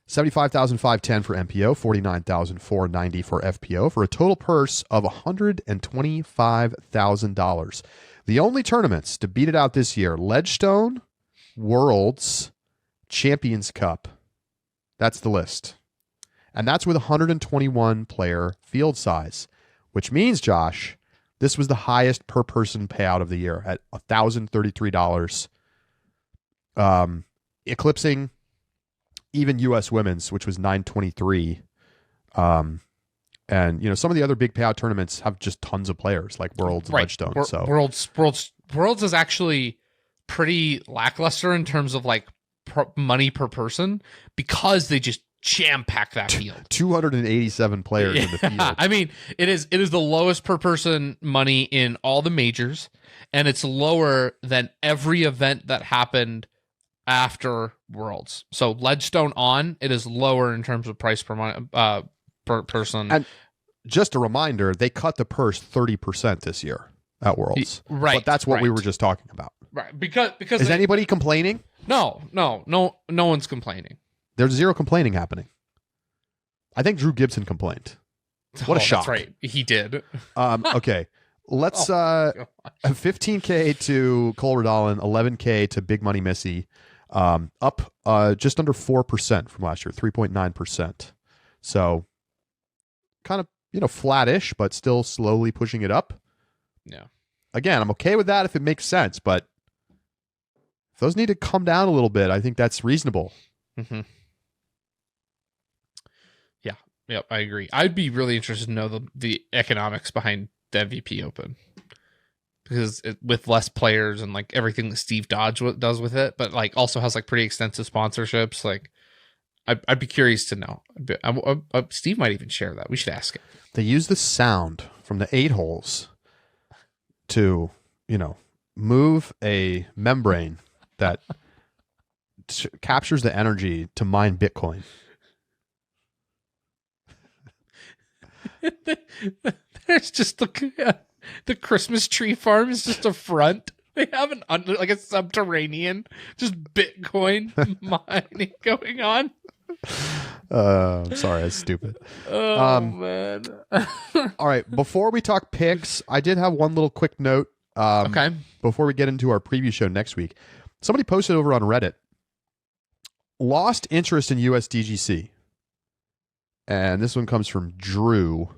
$75,510 for MPO, $49,490 for FPO, for a total purse of $125,000. The only tournaments to beat it out this year: Ledgestone, Worlds, Champions Cup. That's the list. And that's with 121 player field size, which means, Josh, this was the highest per person payout of the year at $1,033, eclipsing even U.S. Women's, which was $923. And some of the other big payout tournaments have just tons of players, like Worlds and Ledgestone. So Worlds is actually pretty lackluster in terms of like money per person, because they just jam pack that field. 287 players in the field. I mean, it is the lowest per person money in all the majors, and it's lower than every event that happened after Worlds. So Ledgestone on, it is lower in terms of price per person. And just a reminder, they cut the purse 30% this year at Worlds. Right. But that's what we were just talking about. Right. Because is anybody complaining? No one's complaining. There's zero complaining happening. I think Drew Gibson complained. What a shock. That's right. He did. Okay. Let's God. 15K to Cole Redalen, 11K to Big Money Missy, up just under 4% from last year, 3.9%. So kind of, flattish, but still slowly pushing it up. Yeah. Again, I'm okay with that if it makes sense, but if those need to come down a little bit, I think that's reasonable. Mm-hmm. Yeah. Yep. I agree. I'd be really interested to know the economics behind the MVP Open, because with less players and like everything that Steve Dodge does with it, but like also has like pretty extensive sponsorships. Like I'd be curious to know. Steve might even share that. We should ask him. They use the sound from the 8 holes to, move a membrane that captures the energy to mine Bitcoin. There's just the Christmas tree farm is just a front. They have like a subterranean, just Bitcoin mining going on. I'm sorry, that's stupid. Oh man. All right, before we talk picks, I did have one little quick note. Okay. Before we get into our preview show next week, somebody posted over on Reddit, lost interest in USDGC. And this one comes from Drew.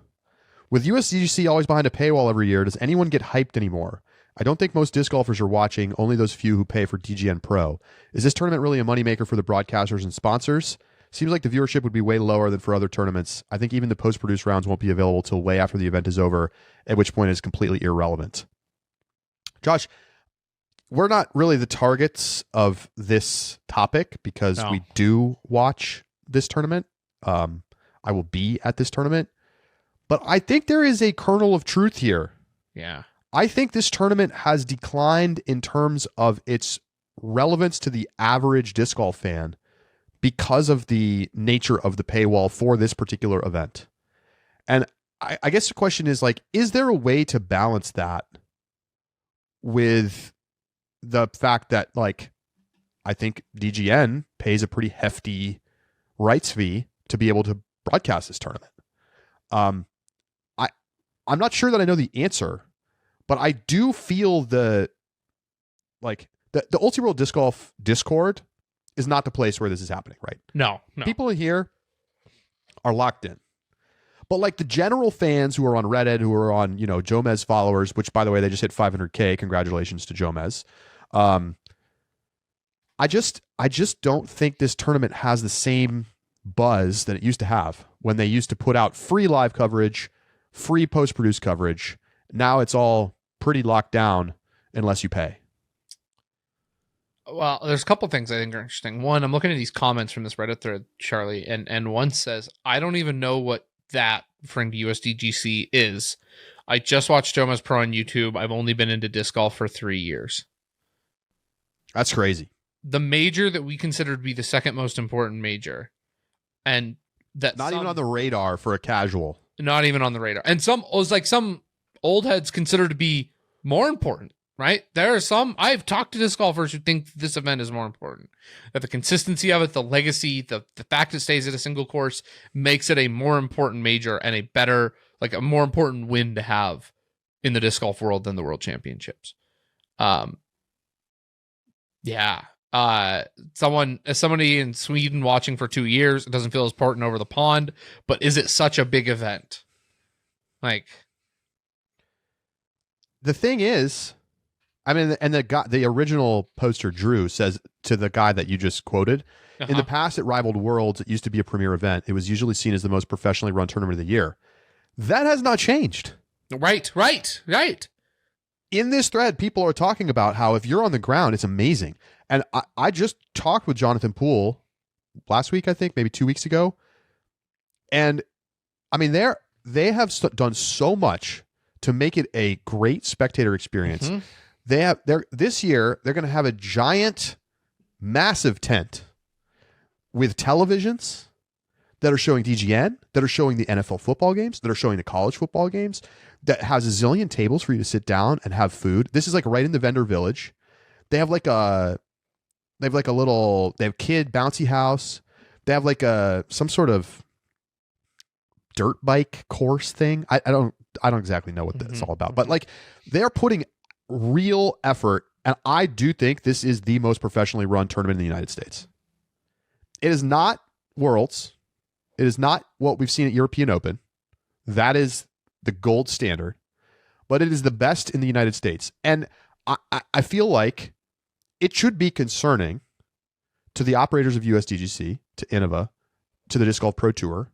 With USDGC always behind a paywall every year, does anyone get hyped anymore? I don't think most disc golfers are watching, only those few who pay for DGN Pro. Is this tournament really a moneymaker for the broadcasters and sponsors? Seems like the viewership would be way lower than for other tournaments. I think even the post-produced rounds won't be available till way after the event is over, at which point it's completely irrelevant. Josh, we're not really the targets of this topic because we do watch this tournament. I will be at this tournament. But I think there is a kernel of truth here. Yeah. I think this tournament has declined in terms of its relevance to the average disc golf fan because of the nature of the paywall for this particular event. And I guess the question is, like, is there a way to balance that with the fact that, like, I think DGN pays a pretty hefty rights fee to be able to broadcast this tournament. I'm not sure that I know the answer, but I do feel the Ulti World Disc Golf Discord is not the place where this is happening, right? No. People here are locked in. But like the general fans who are on Reddit, who are on, Jomez followers, which by the way, they just hit 500K. Congratulations to Jomez. I just don't think this tournament has the same buzz that it used to have when they used to put out free live coverage, free post-produced coverage. Now it's all pretty locked down unless you pay. Well, there's a couple things I think are interesting. One, I'm looking at these comments from this Reddit thread, Charlie, and one says, I don't even know what that referring to USDGC is. I just watched Jomas Pro on YouTube. I've only been into disc golf for 3 years. That's crazy. The major that we consider to be the second most important major, and that not even on the radar for a casual. Not even on the radar. And some old heads consider to be more important, right? There are some, I've talked to disc golfers who think this event is more important. That the consistency of it, the legacy, the fact it stays at a single course makes it a more important major and a better, like a more important win to have in the disc golf world than the World Championships. Yeah. Somebody in Sweden watching for 2 years, it doesn't feel as important over the pond, but is it such a big event? Like, the thing is, I mean, and the original poster Drew says to the guy that you just quoted, in the past it rivaled Worlds. It used to be a premier event. It was usually seen as the most professionally run tournament of the year. That has not changed. Right. In this thread, people are talking about how if you're on the ground, it's amazing. And I just talked with Jonathan Poole last week, I think, maybe 2 weeks ago. And I mean, they have done so much to make it a great spectator experience. Mm-hmm. This year, they're going to have a giant, massive tent with televisions that are showing DGN, that are showing the NFL football games, that are showing the college football games, that has a zillion tables for you to sit down and have food. This is like right in the vendor village. They have like a kid bouncy house. They have like some sort of dirt bike course thing. I don't I don't exactly know what that's all about, but mhm. like they're putting real effort, and I do think this is the most professionally run tournament in the United States. It is not Worlds. It is not what we've seen at European Open. That is the gold standard, but it is the best in the United States. And I feel like it should be concerning to the operators of USDGC, to Innova, to the Disc Golf Pro Tour,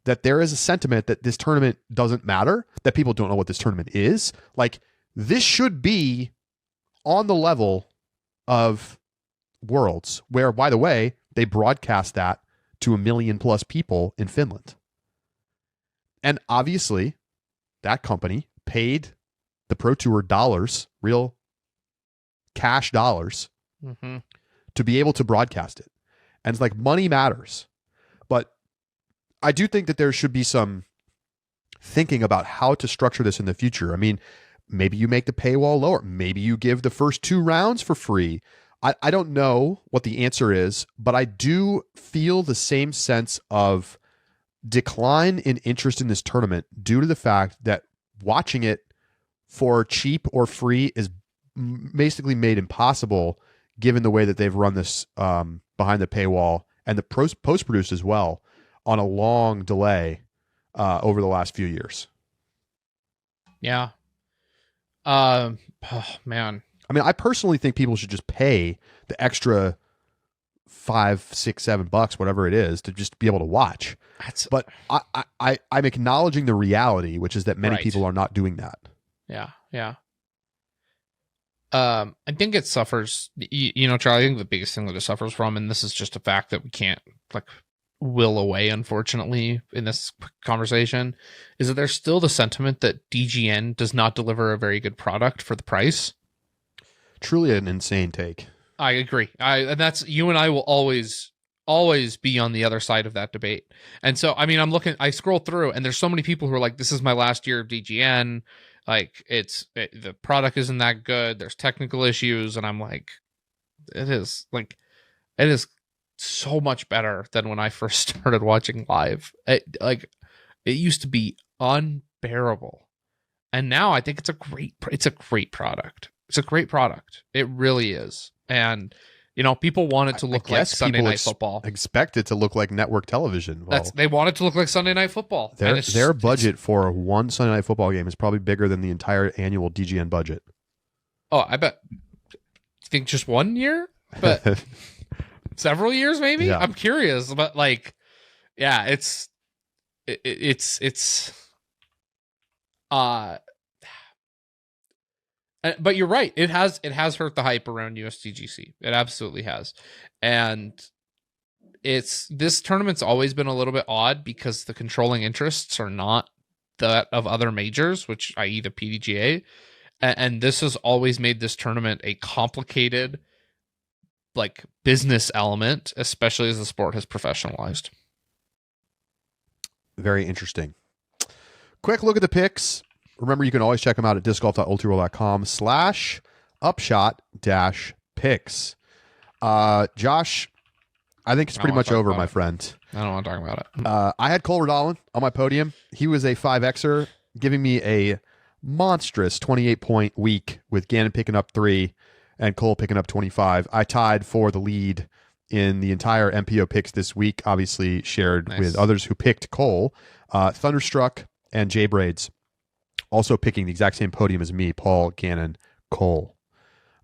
that there is a sentiment that this tournament doesn't matter, that people don't know what this tournament is. Like, this should be on the level of Worlds, where, by the way, they broadcast that to 1 million plus people in Finland. And obviously, that company paid the Pro Tour dollars, real cash dollars, Mm-hmm. to be able to broadcast it. And it's like, money matters. But I do think that there should be some thinking about how to structure this in the future. I mean, maybe you make the paywall lower. Maybe you give the first 2 rounds for free. I don't know what the answer is, but I do feel the same sense of decline in interest in this tournament due to the fact that watching it for cheap or free is basically made impossible given the way that they've run this behind the paywall and the post-produced as well on a long delay over the last few years. Yeah. Oh, man. I mean, I personally think people should just pay the extra $5, $6, $7, whatever it is, to just be able to watch. But I'm acknowledging the reality, which is that many Right. people are not doing that. Yeah. Yeah. I think it suffers, you know, Charlie, I think the biggest thing that it suffers from, and this is just a fact that we can't like will away, unfortunately, in this conversation, is that there's still the sentiment that DGN does not deliver a very good product for the price. Truly an insane take. I agree. And that's, you and I will always be on the other side of that debate. And so, I mean, I scroll through and there's so many people who are like, this is my last year of DGN. Like the product isn't that good. There's technical issues. And I'm like, it is so much better than when I first started watching live. It used to be unbearable. And now I think it's a great product. It's a great product. It really is. And, you know, people want it to look like Sunday Night Football. Expect it to look like network television. Well, They want it to look like Sunday Night Football. Their budget for one Sunday Night Football game is probably bigger than the entire annual DGN budget. Oh, I bet. You think just 1 year? But several years, maybe? Yeah. I'm curious. But, like, yeah, but you're right. It has hurt the hype around USDGC. It absolutely has. And this tournament's always been a little bit odd because the controlling interests are not that of other majors, which i.e. the PDGA. And this has always made this tournament a complicated like business element, especially as the sport has professionalized. Very interesting. Quick look at the picks. Remember, you can always check them out at discgolf.ultraworld.com/upshot-picks. Josh, I think it's pretty much over, my friend. I don't want to talk about it. I had Cole Redalen on my podium. He was a 5Xer, giving me a monstrous 28-point week with Gannon picking up 3 and Cole picking up 25. I tied for the lead in the entire MPO picks this week, obviously shared with others who picked Cole. Thunderstruck and Jay Braids also picking the exact same podium as me, Paul, Gannon, Cole.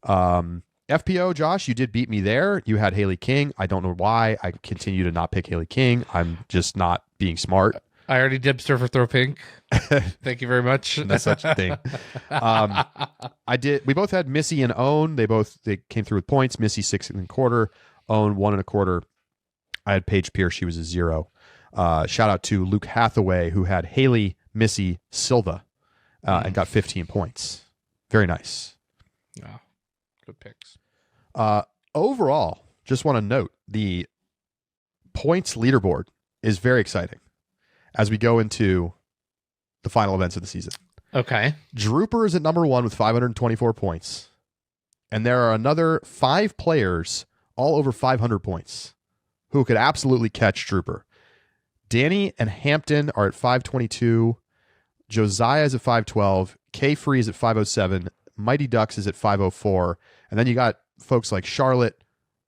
FPO, Josh, you did beat me there. You had Haley King. I don't know why. I continue to not pick Haley King. I'm just not being smart. I already did Surfer Throw Pink. Thank you very much. No such thing. I did. We both had Missy and Own. They came through with points. Missy 6.25. Own 1.25. I had Paige Pierce. She was a 0. Shout out to Luke Hathaway, who had Haley, Missy, Silva, and got 15 points. Very nice. Yeah, good picks. Overall, just want to note the points leaderboard is very exciting as we go into the final events of the season. Okay. Drooper is at number 1 with 524 points. And there are another 5 players all over 500 points who could absolutely catch Drooper. Danny and Hampton are at 522. Josiah is at 512. K Free is at 507. Mighty Ducks is at 504. And then you got folks like Charlotte,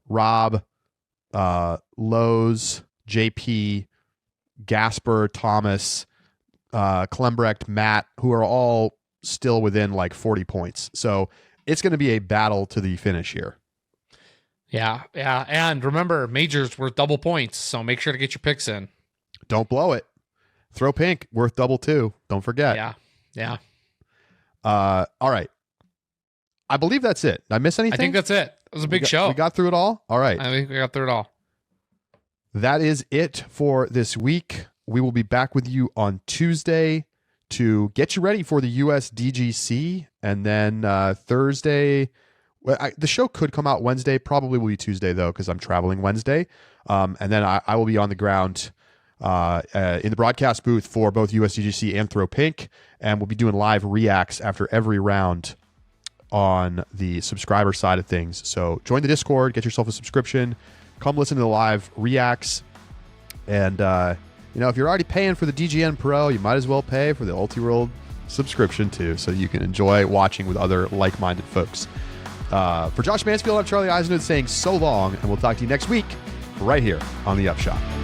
Rob, Lowe's, JP, Gasper, Thomas, Klembrecht, Matt, who are all still within like 40 points. So it's going to be a battle to the finish here. Yeah. And remember, majors worth double points, so make sure to get your picks in. Don't blow it. Throw pink, worth double too. Don't forget. Yeah. All right. I believe that's it. Did I miss anything? I think that's it. It was a big show. We got through it all? All right. I think we got through it all. That is it for this week. We will be back with you on Tuesday to get you ready for the USDGC. And then Thursday, the show could come out Wednesday. Probably will be Tuesday, though, because I'm traveling Wednesday. And then I will be on the ground in the broadcast booth for both USDGC and Throw Pink. And we'll be doing live reacts after every round on the subscriber side of things. So join the Discord, get yourself a subscription, come listen to the live reacts. And, if you're already paying for the DGN Pro, you might as well pay for the Ultiworld subscription too, so you can enjoy watching with other like-minded folks. For Josh Mansfield, I'm Charlie Eisenhood saying so long, and we'll talk to you next week right here on The Upshot.